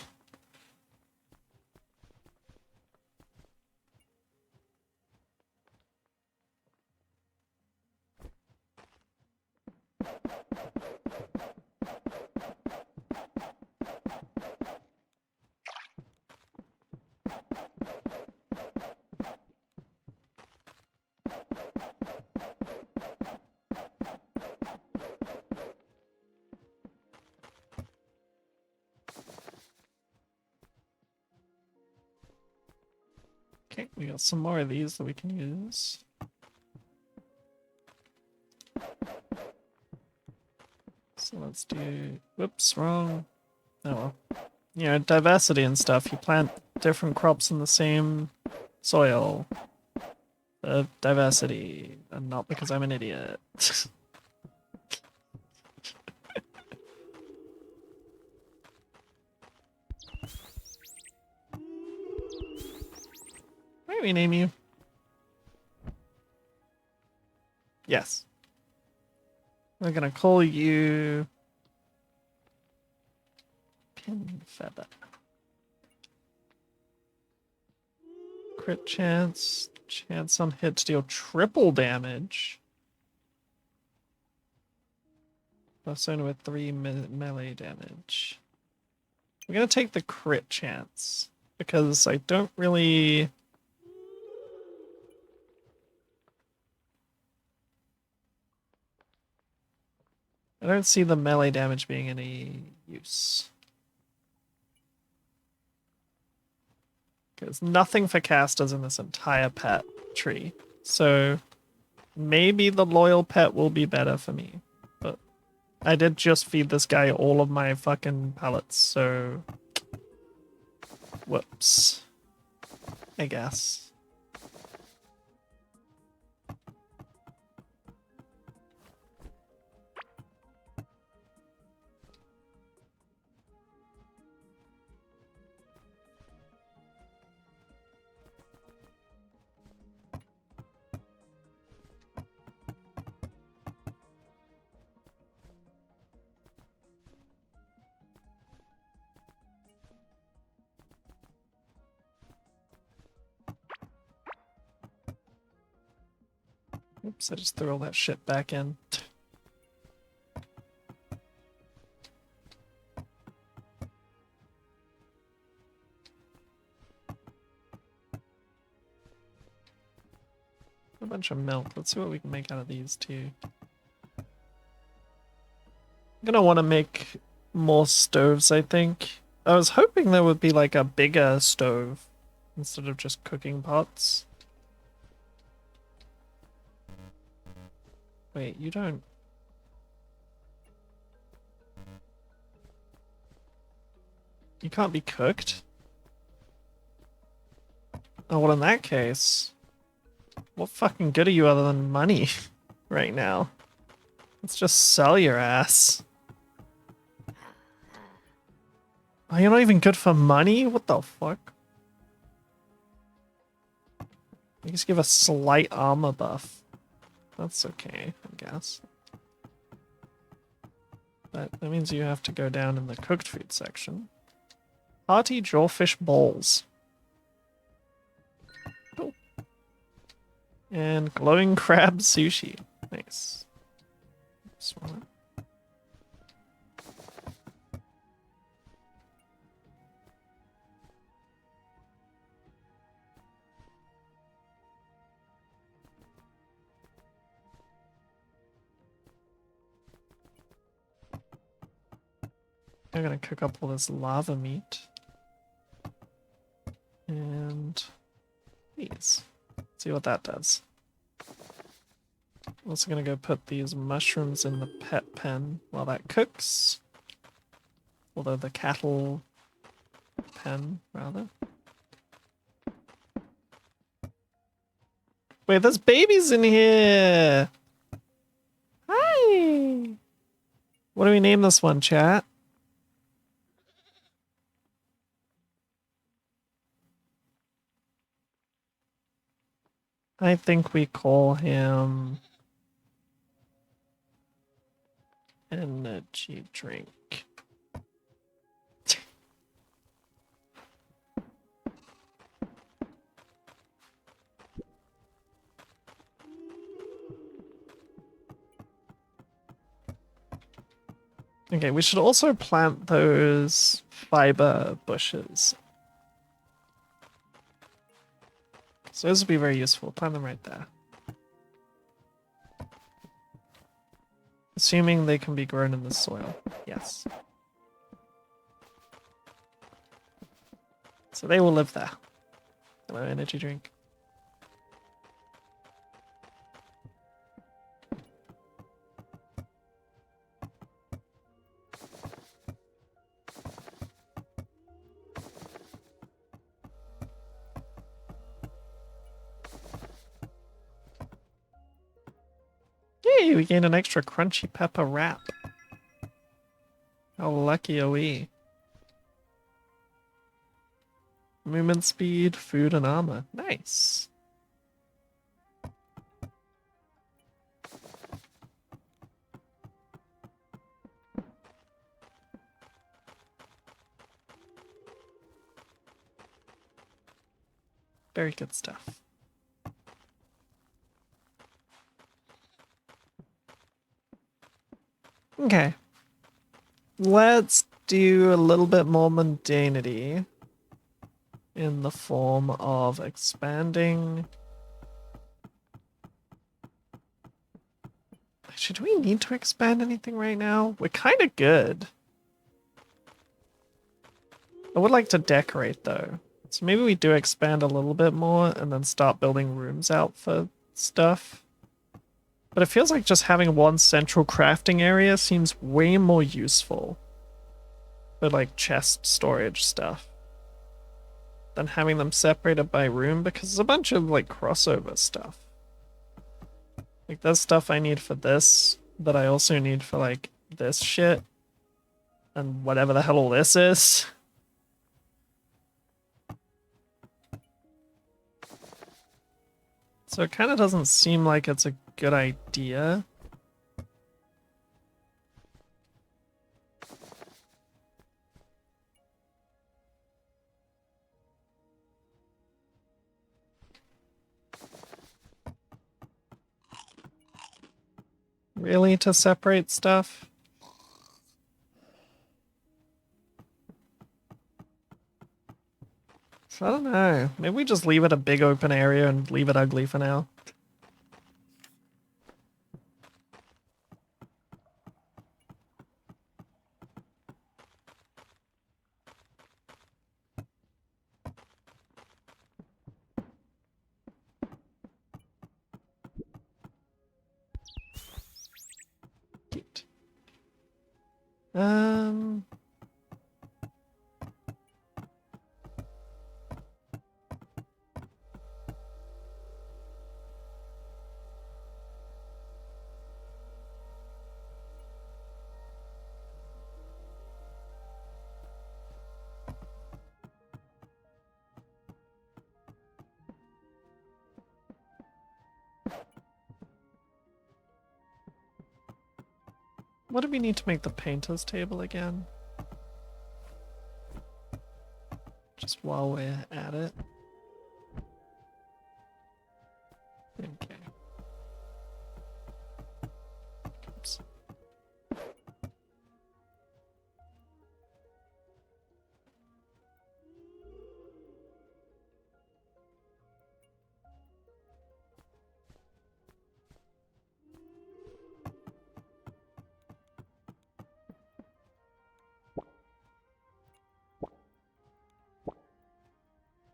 Speaker 1: Okay, we got some more of these that we can use. So let's do... Whoops, wrong. Oh well. You know, diversity and stuff. You plant different crops in the same soil. Diversity. And not because I'm an idiot. Why do we name you? Yes. We're gonna call you Pin Feather. Crit chance. Chance on hit to deal triple damage. Plus only with 3 melee damage. We're gonna take the crit chance. Because I don't really... I don't see the melee damage being any use. There's nothing for casters in this entire pet tree. So maybe the loyal pet will be better for me. But I did just feed this guy all of my fucking pellets, so... Whoops. I guess. Oops, I just threw all that shit back in. A bunch of milk. Let's see what we can make out of these too. I'm gonna want to make more stoves, I think. I was hoping there would be like a bigger stove instead of just cooking pots. Wait, you don't... You can't be cooked? Oh, well, in that case, what fucking good are you other than money right now? Let's just sell your ass. Oh, you're not even good for money? What the fuck? You just give a slight armor buff. That's okay, I guess. But that means you have to go down in the cooked food section. Hearty jawfish balls. Cool. And glowing crab sushi. Nice. Swallow. I'm gonna cook up all this lava meat. And these. See what that does. I'm also gonna go put these mushrooms in the pet pen while that cooks. Although the cattle pen, rather. Wait, there's babies in here! Hi! What do we name this one, chat? I think we call him energy drink. Okay, we should also plant those fiber bushes. So those will be very useful. Plant them right there. Assuming they can be grown in the soil. Yes. So they will live there. Hello, energy drink. Yay, we gained an extra crunchy pepper wrap. How lucky are we? Movement speed, food, and armor. Nice. Very good stuff. Okay. Let's do a little bit more mundanity in the form of expanding. Actually, do we need to expand anything right now? We're kind of good. I would like to decorate though. So maybe we do expand a little bit more and then start building rooms out for stuff. But it feels like just having one central crafting area seems way more useful for like chest storage stuff than having them separated by room, because there's a bunch of like crossover stuff. Like there's stuff I need for this that I also need for like this shit and whatever the hell all this is. So it kind of doesn't seem like it's a good idea. Really, to separate stuff? So I don't know. Maybe we just leave it a big open area and leave it ugly for now. Cute. What do we need to make the painter's table again? Just while we're at it. Okay. Oops.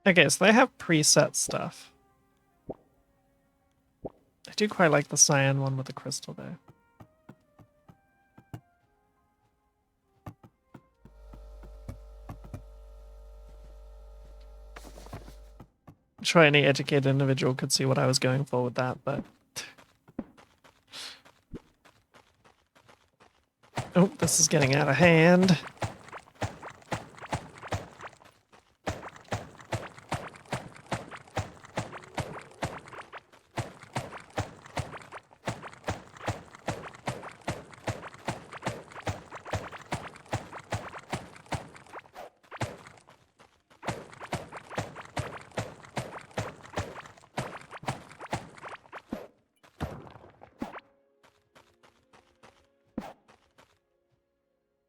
Speaker 1: Okay, so they have preset stuff. I do quite like the cyan one with the crystal there. I'm sure any educated individual could see what I was going for with that, but... Oh, this is getting out of hand.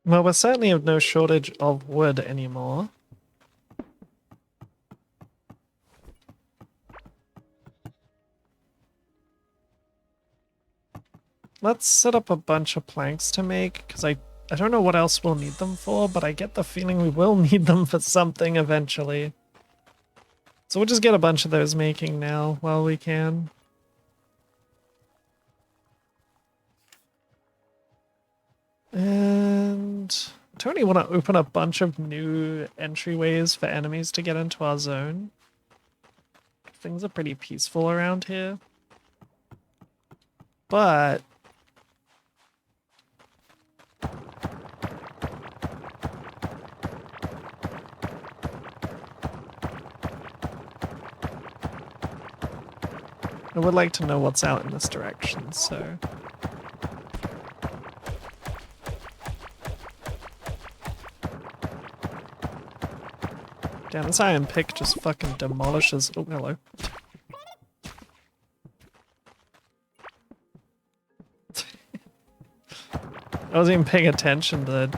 Speaker 1: Well, we're certainly of no shortage of wood anymore. Let's set up a bunch of planks to make, because I don't know what else we'll need them for, but I get the feeling we will need them for something eventually. So we'll just get a bunch of those making now while we can. And I totally want to open a bunch of new entryways for enemies to get into our zone. Things are pretty peaceful around here. But I would like to know what's out in this direction, so... Damn, this iron pick just fucking demolishes... Oh, hello. I wasn't even paying attention to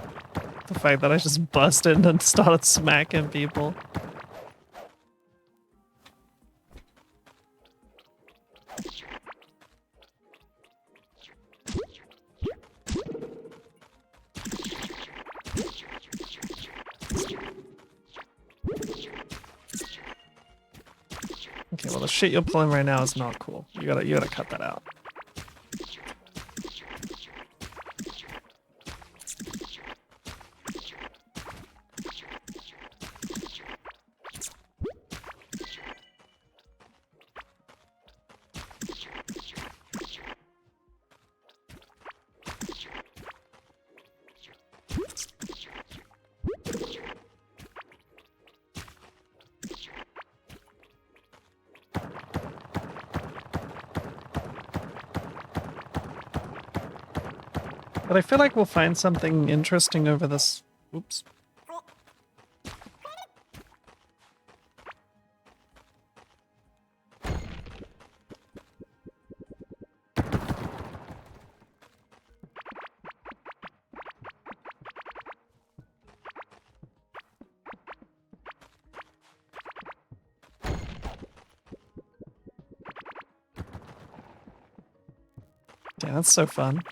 Speaker 1: the fact that I just busted and started smacking people. Okay, well the shit you're pulling right now is not cool. You gotta cut that out. But I feel like we'll find something interesting over this... Oops. Yeah, that's so fun.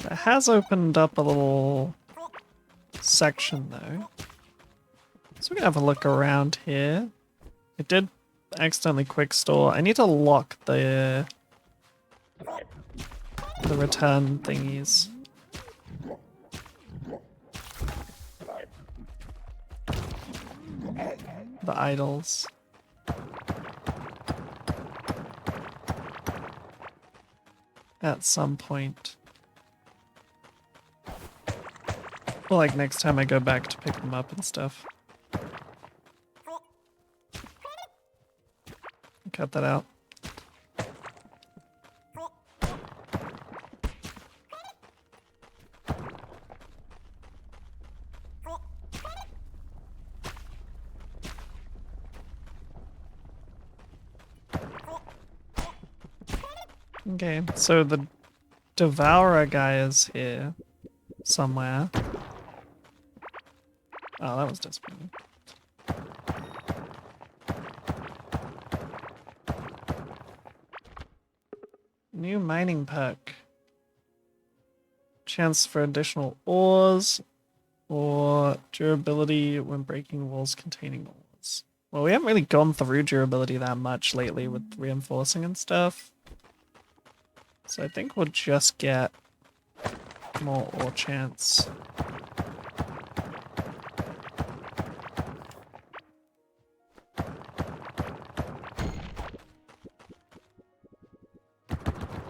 Speaker 1: It has opened up a little section though. So we're gonna have a look around here. It did accidentally quick store. I need to lock the return thingies. The idols. At some point. Well, like next time I go back to pick them up and stuff. cut that out. Okay, so the Devourer guy is here somewhere. Oh, that was disappointing. New mining perk. Chance for additional ores or durability when breaking walls containing ores. Well, we haven't really gone through durability that much lately with reinforcing and stuff. So I think we'll just get more ore chance.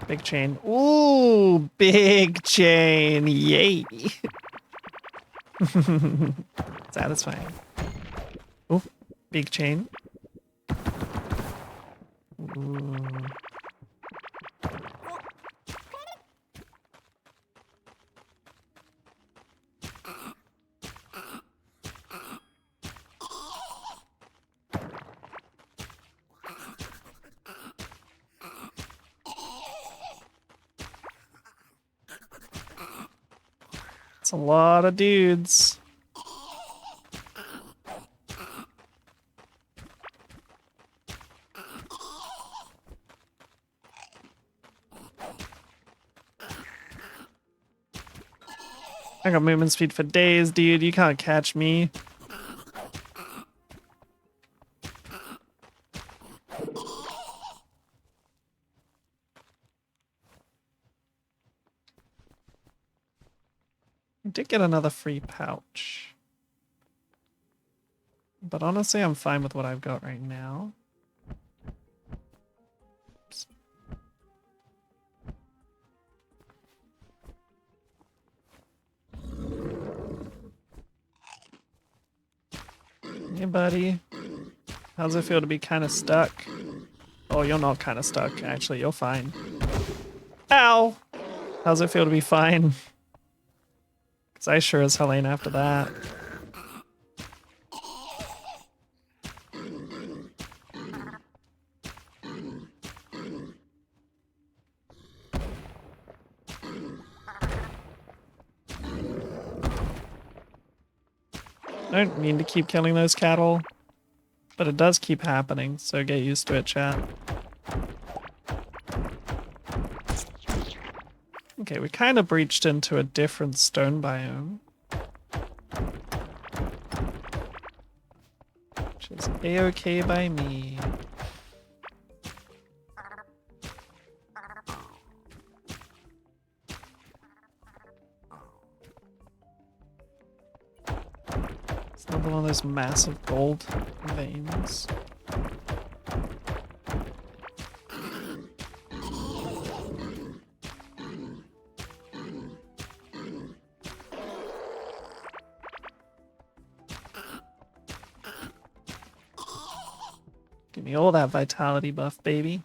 Speaker 1: Big chain. Ooh, big chain. Yay. Satisfying. Ooh, big chain. Ooh. It's a lot of dudes. I got movement speed for days, dude. You can't catch me. I did get another free pouch. But honestly, I'm fine with what I've got right now. Oops. Hey, buddy. How's it feel to be kind of stuck? Oh, you're not kind of stuck. Actually, you're fine. Ow! How's it feel to be fine? Because I sure as hell ain't after that. I don't mean to keep killing those cattle, but it does keep happening, so get used to it, chat. Okay, we kind of breached into a different stone biome. Which is a-okay by me. It's another one of those massive gold veins. Give me all that vitality buff, baby.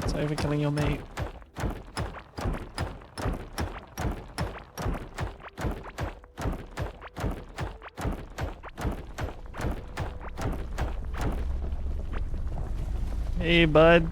Speaker 1: Sorry for killing your mate. Hey, bud.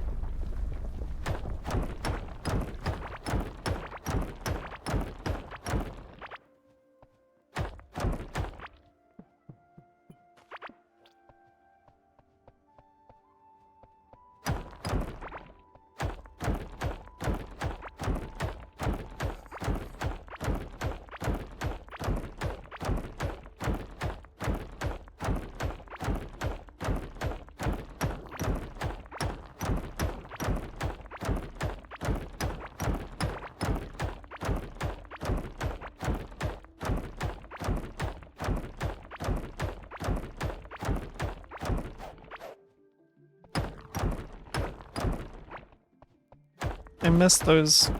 Speaker 1: I miss those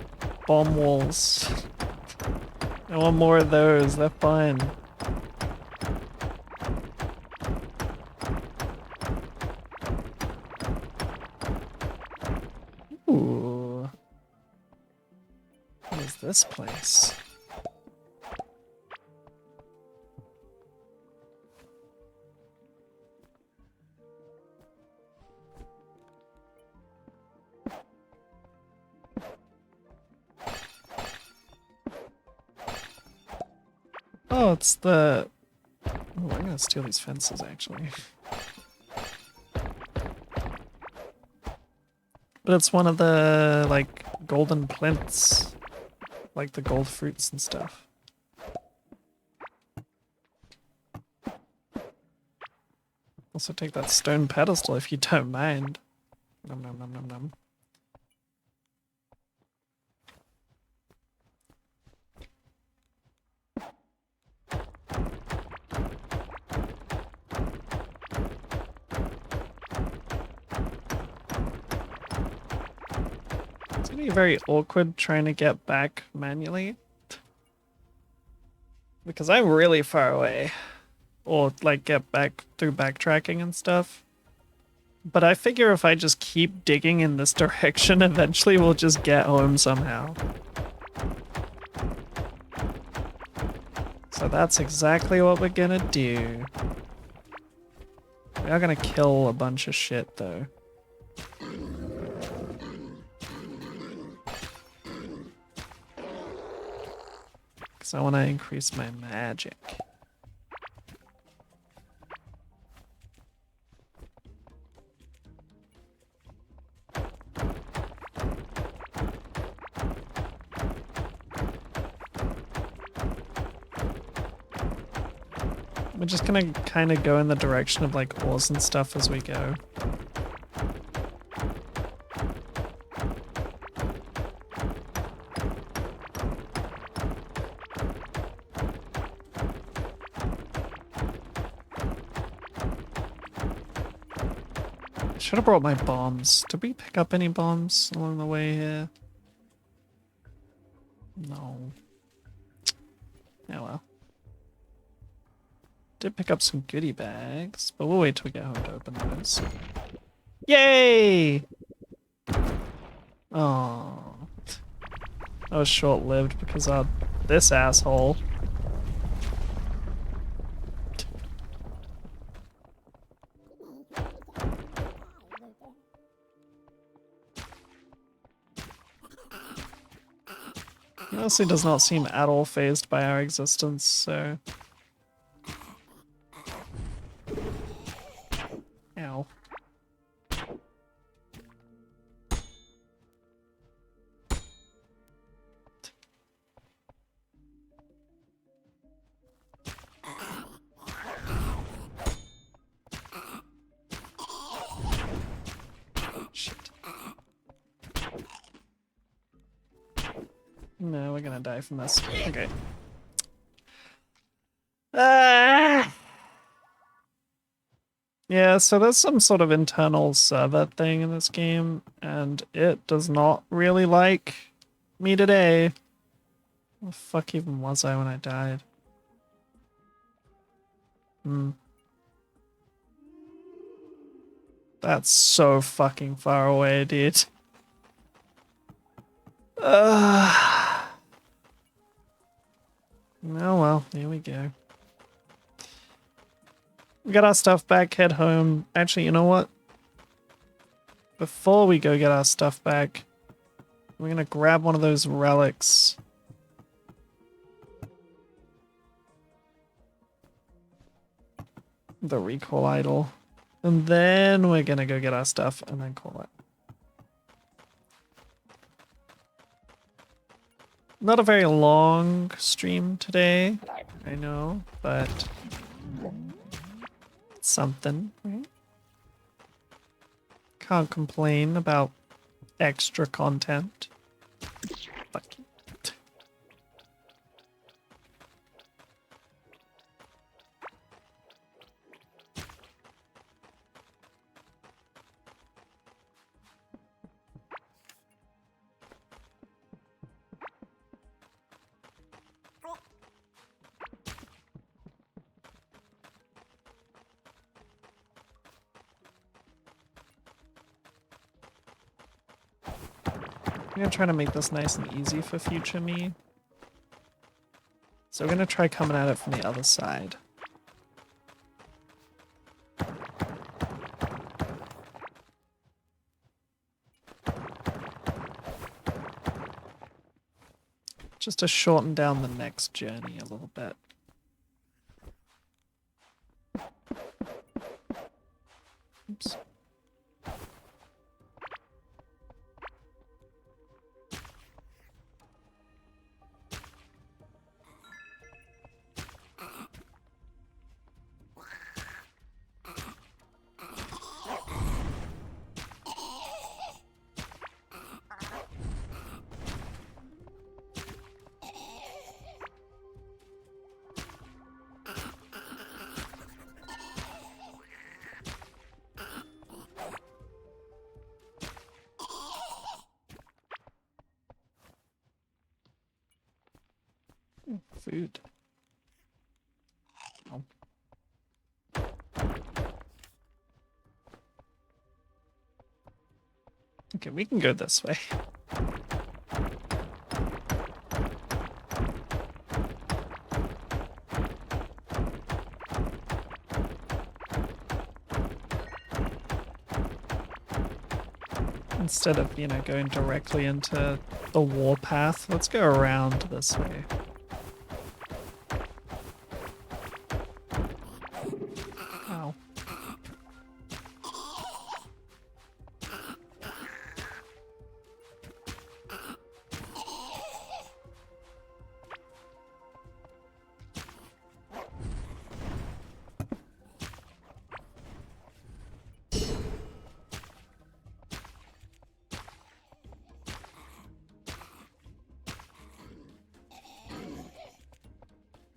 Speaker 1: bomb walls. I want more of those, they're fun. this place? Oh, it's the... Oh, I'm gonna steal these fences, actually. But it's one of the, like, golden plinths. Like the gold fruits and stuff. Also take that stone pedestal if you don't mind. Nom nom nom nom nom. It's gonna be very awkward trying to get back manually. Because I'm really far away. Or, like, get back through backtracking and stuff. But I figure if I just keep digging in this direction, eventually we'll just get home somehow. So that's exactly what we're gonna do. We are gonna kill a bunch of shit, though. Because I want to increase my magic. We're just gonna kind of go in the direction of like ores and stuff as we go. I should have brought my bombs. Did we pick up any bombs along the way here? No. Oh well. Did pick up some goodie bags, but we'll wait till we get home to open those. Yay! Oh, that was short-lived because of this asshole. He honestly does not seem at all fazed by our existence, so... Ow. Shit. No, we're gonna die from this. Okay. Yeah, so there's some sort of internal server thing in this game, and it does not really like me today. Where the fuck even was I when I died? That's so fucking far away, dude. Oh well, here we go. We got our stuff back, head home. Actually, you know what? Before we go get our stuff back, we're gonna grab one of those relics. The recall idol. And then we're gonna go get our stuff and then call it. Not a very long stream today, I know, but it's something, right? Can't complain about extra content. Fuck you. I'm gonna try to make this nice and easy for future me. So we're gonna try coming at it from the other side. Just to shorten down the next journey a little bit. Oops. Food. Oh. Okay, we can go this way. Instead of, you know, going directly into the warpath, let's go around this way. Ow.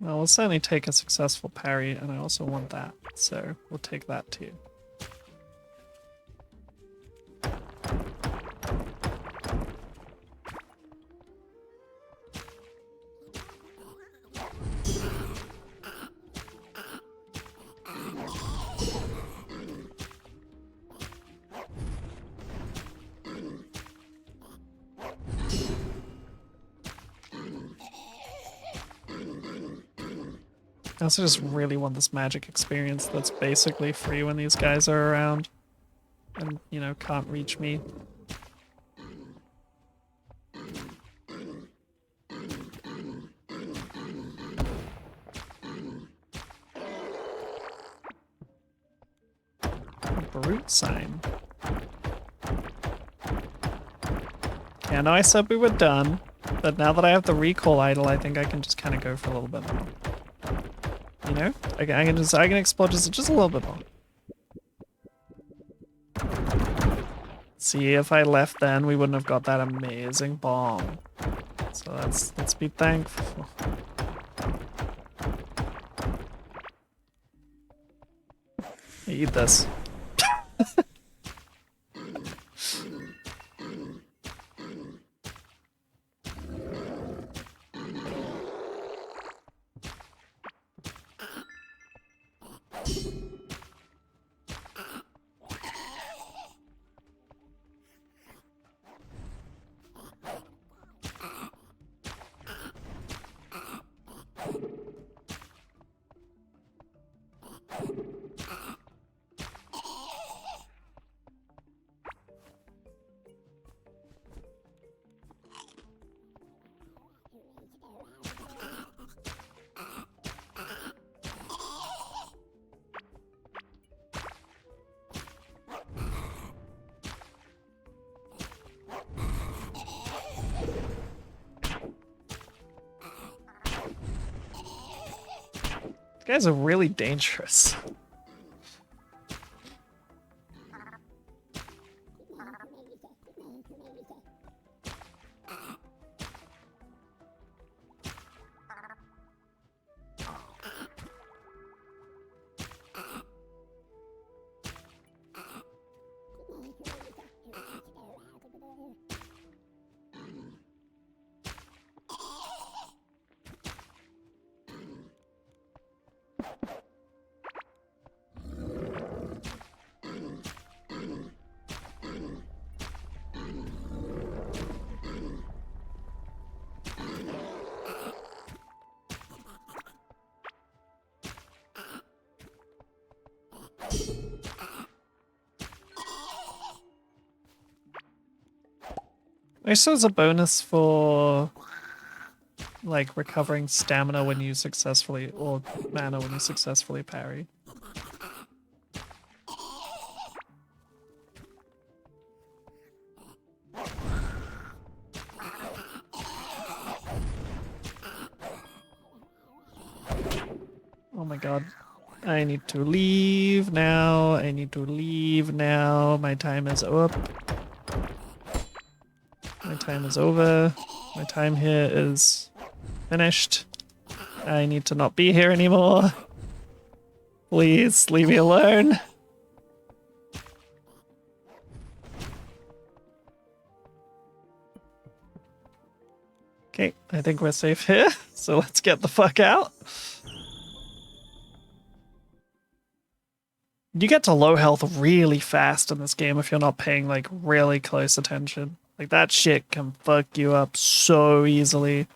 Speaker 1: Well, we'll certainly take a successful parry, and I also want that, so we'll take that too. I also just really want this magic experience that's basically free when these guys are around and, you know, can't reach me. Brute sign. Yeah, I know I said we were done, but now that I have the recall idol, I think I can just kind of go for a little bit more. You know, I can explore just a little bit more. See, if I left then, we wouldn't have got that amazing bomb. So let's be thankful. Eat this. You guys are really dangerous. Also, there's a bonus for like recovering stamina when you successfully, or mana when you successfully parry. Oh my god. I need to leave now. I need to leave now. My time is up. My time is over. My time here is finished. I need to not be here anymore. Please leave me alone. Okay, I think we're safe here, so let's get the fuck out. You get to low health really fast in this game if you're not paying like really close attention. Like that shit can fuck you up so easily.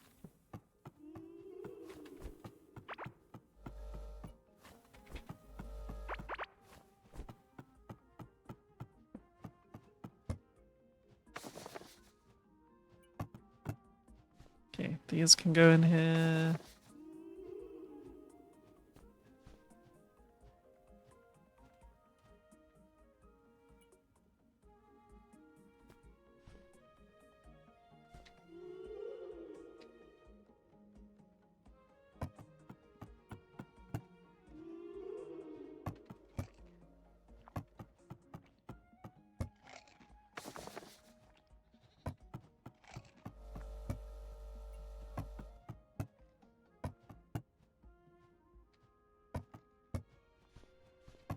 Speaker 1: Okay, these can go in here.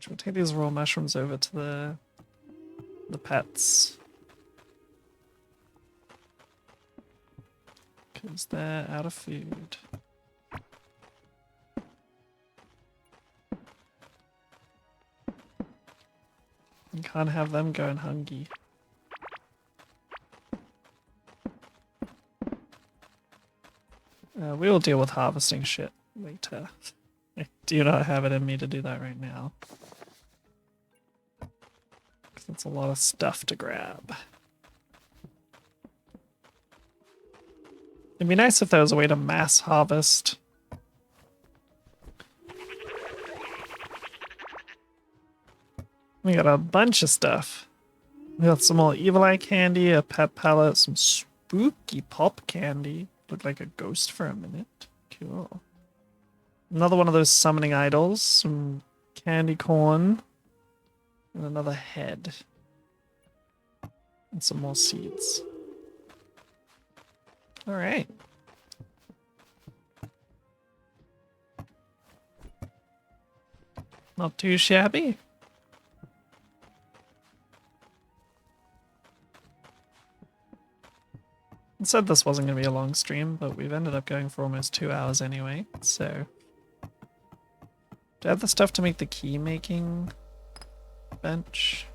Speaker 1: We'll take these raw mushrooms over to the pets. Because they're out of food. You can't have them going hungry. We will deal with harvesting shit later. I do not have it in me to do that right now. Because that's a lot of stuff to grab. It'd be nice if there was a way to mass harvest. We got a bunch of stuff. We got some more evil eye candy, a pet palette, some spooky pop candy. Looked like a ghost for a minute. Cool. Another one of those summoning idols, some candy corn, and another head. And some more seeds. Alright. Not too shabby. I said this wasn't going to be a long stream, but we've ended up going for almost 2 hours anyway, so... Do I have the stuff to make the key making bench?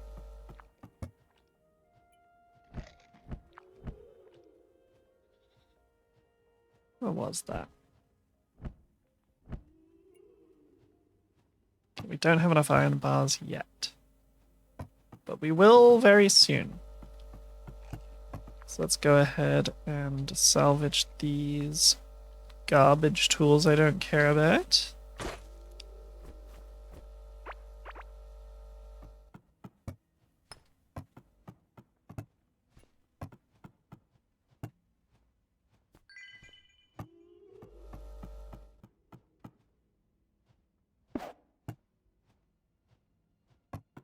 Speaker 1: What was that? We don't have enough iron bars yet, but we will very soon. So let's go ahead and salvage these garbage tools I don't care about.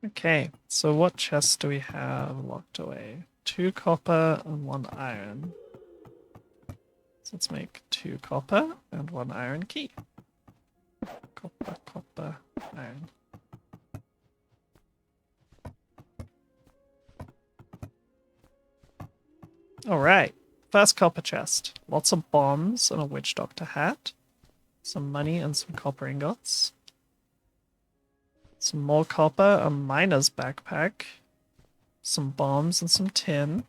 Speaker 1: Okay, so what chests do we have locked away? 2 copper and 1 iron. So let's make 2 copper and 1 iron key. Copper, copper, iron. Alright, first copper chest. Lots of bombs and a witch doctor hat. Some money and some copper ingots. Some more copper, a miner's backpack. Some bombs and some tin.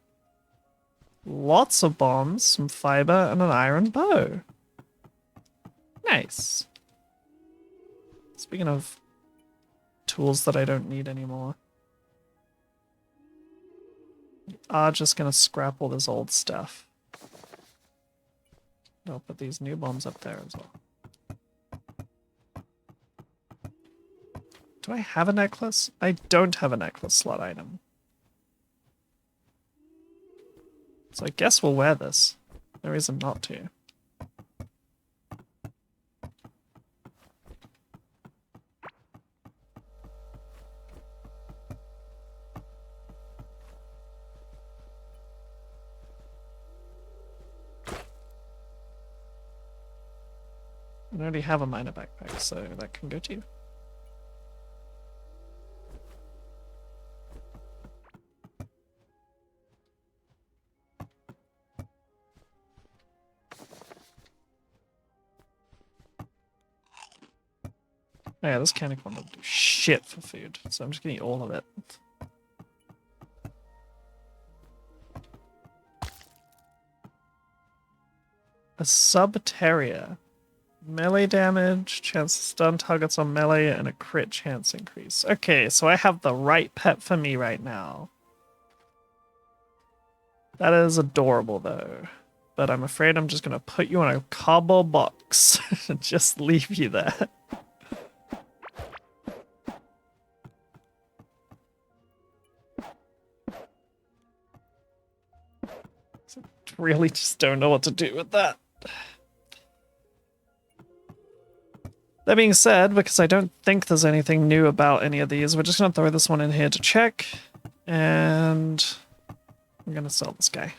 Speaker 1: Lots of bombs, some fiber, and an iron bow. Nice. Speaking of tools that I don't need anymore. We are just gonna scrap all this old stuff. I'll put these new bombs up there as well. Do I have a necklace? I don't have a necklace slot item. So I guess we'll wear this. No reason not to. I already have a miner backpack, so that can go too. Oh yeah, this candy corn doesn't do shit for food, so I'm just gonna eat all of it. A sub-terrier. Melee damage, chance to stun targets on melee, and a crit chance increase. Okay, so I have the right pet for me right now. That is adorable though. But I'm afraid I'm just gonna put you in a cardboard box and just leave you there. Really just don't know what to do with that. That being said, because I don't think there's anything new about any of these, we're just going to throw this one in here to check. And I'm going to sell this guy.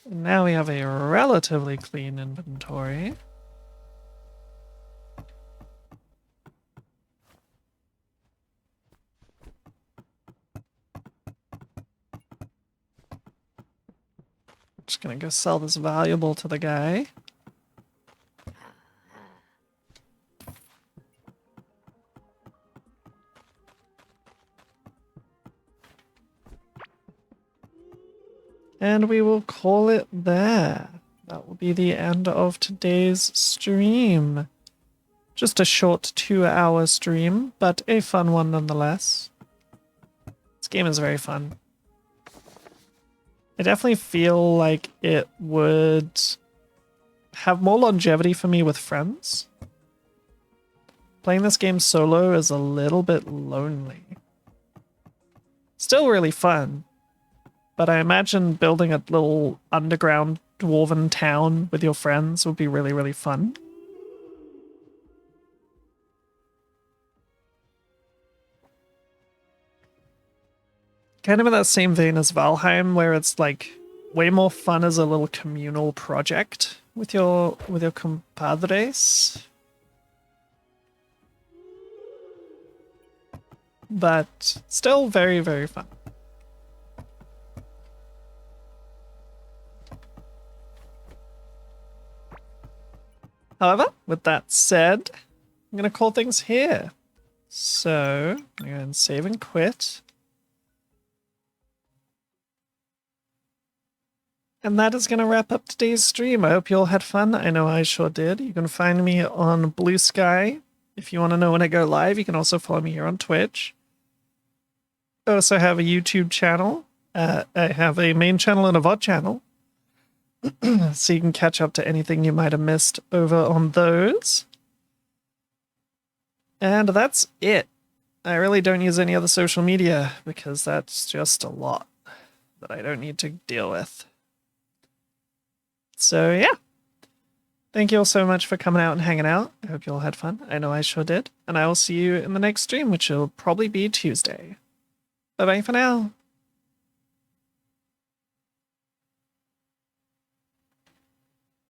Speaker 1: And now we have a relatively clean inventory. Just gonna go sell this valuable to the guy. And we will call it there. That will be the end of today's stream. Just a short 2-hour stream, but a fun one nonetheless. This game is very fun. I definitely feel like it would have more longevity for me with friends. Playing this game solo is a little bit lonely. Still really fun. But I imagine building a little underground dwarven town with your friends would be really, really fun. Kind of in that same vein as Valheim, where it's like way more fun as a little communal project with your compadres. But still very, very fun. However, with that said, I'm going to call things here. So, I'm going to go ahead and save and quit. And that is going to wrap up today's stream. I hope you all had fun. I know I sure did. You can find me on Blue Sky. If you want to know when I go live, you can also follow me here on Twitch. I also have a YouTube channel. I have a main channel and a VOD channel. So you can catch up to anything you might have missed over on those. And that's it. I really don't use any other social media because that's just a lot that I don't need to deal with. So yeah. Thank you all so much for coming out and hanging out. I hope you all had fun. I know I sure did. And I will see you in the next stream, which will probably be Tuesday. Bye-bye for now.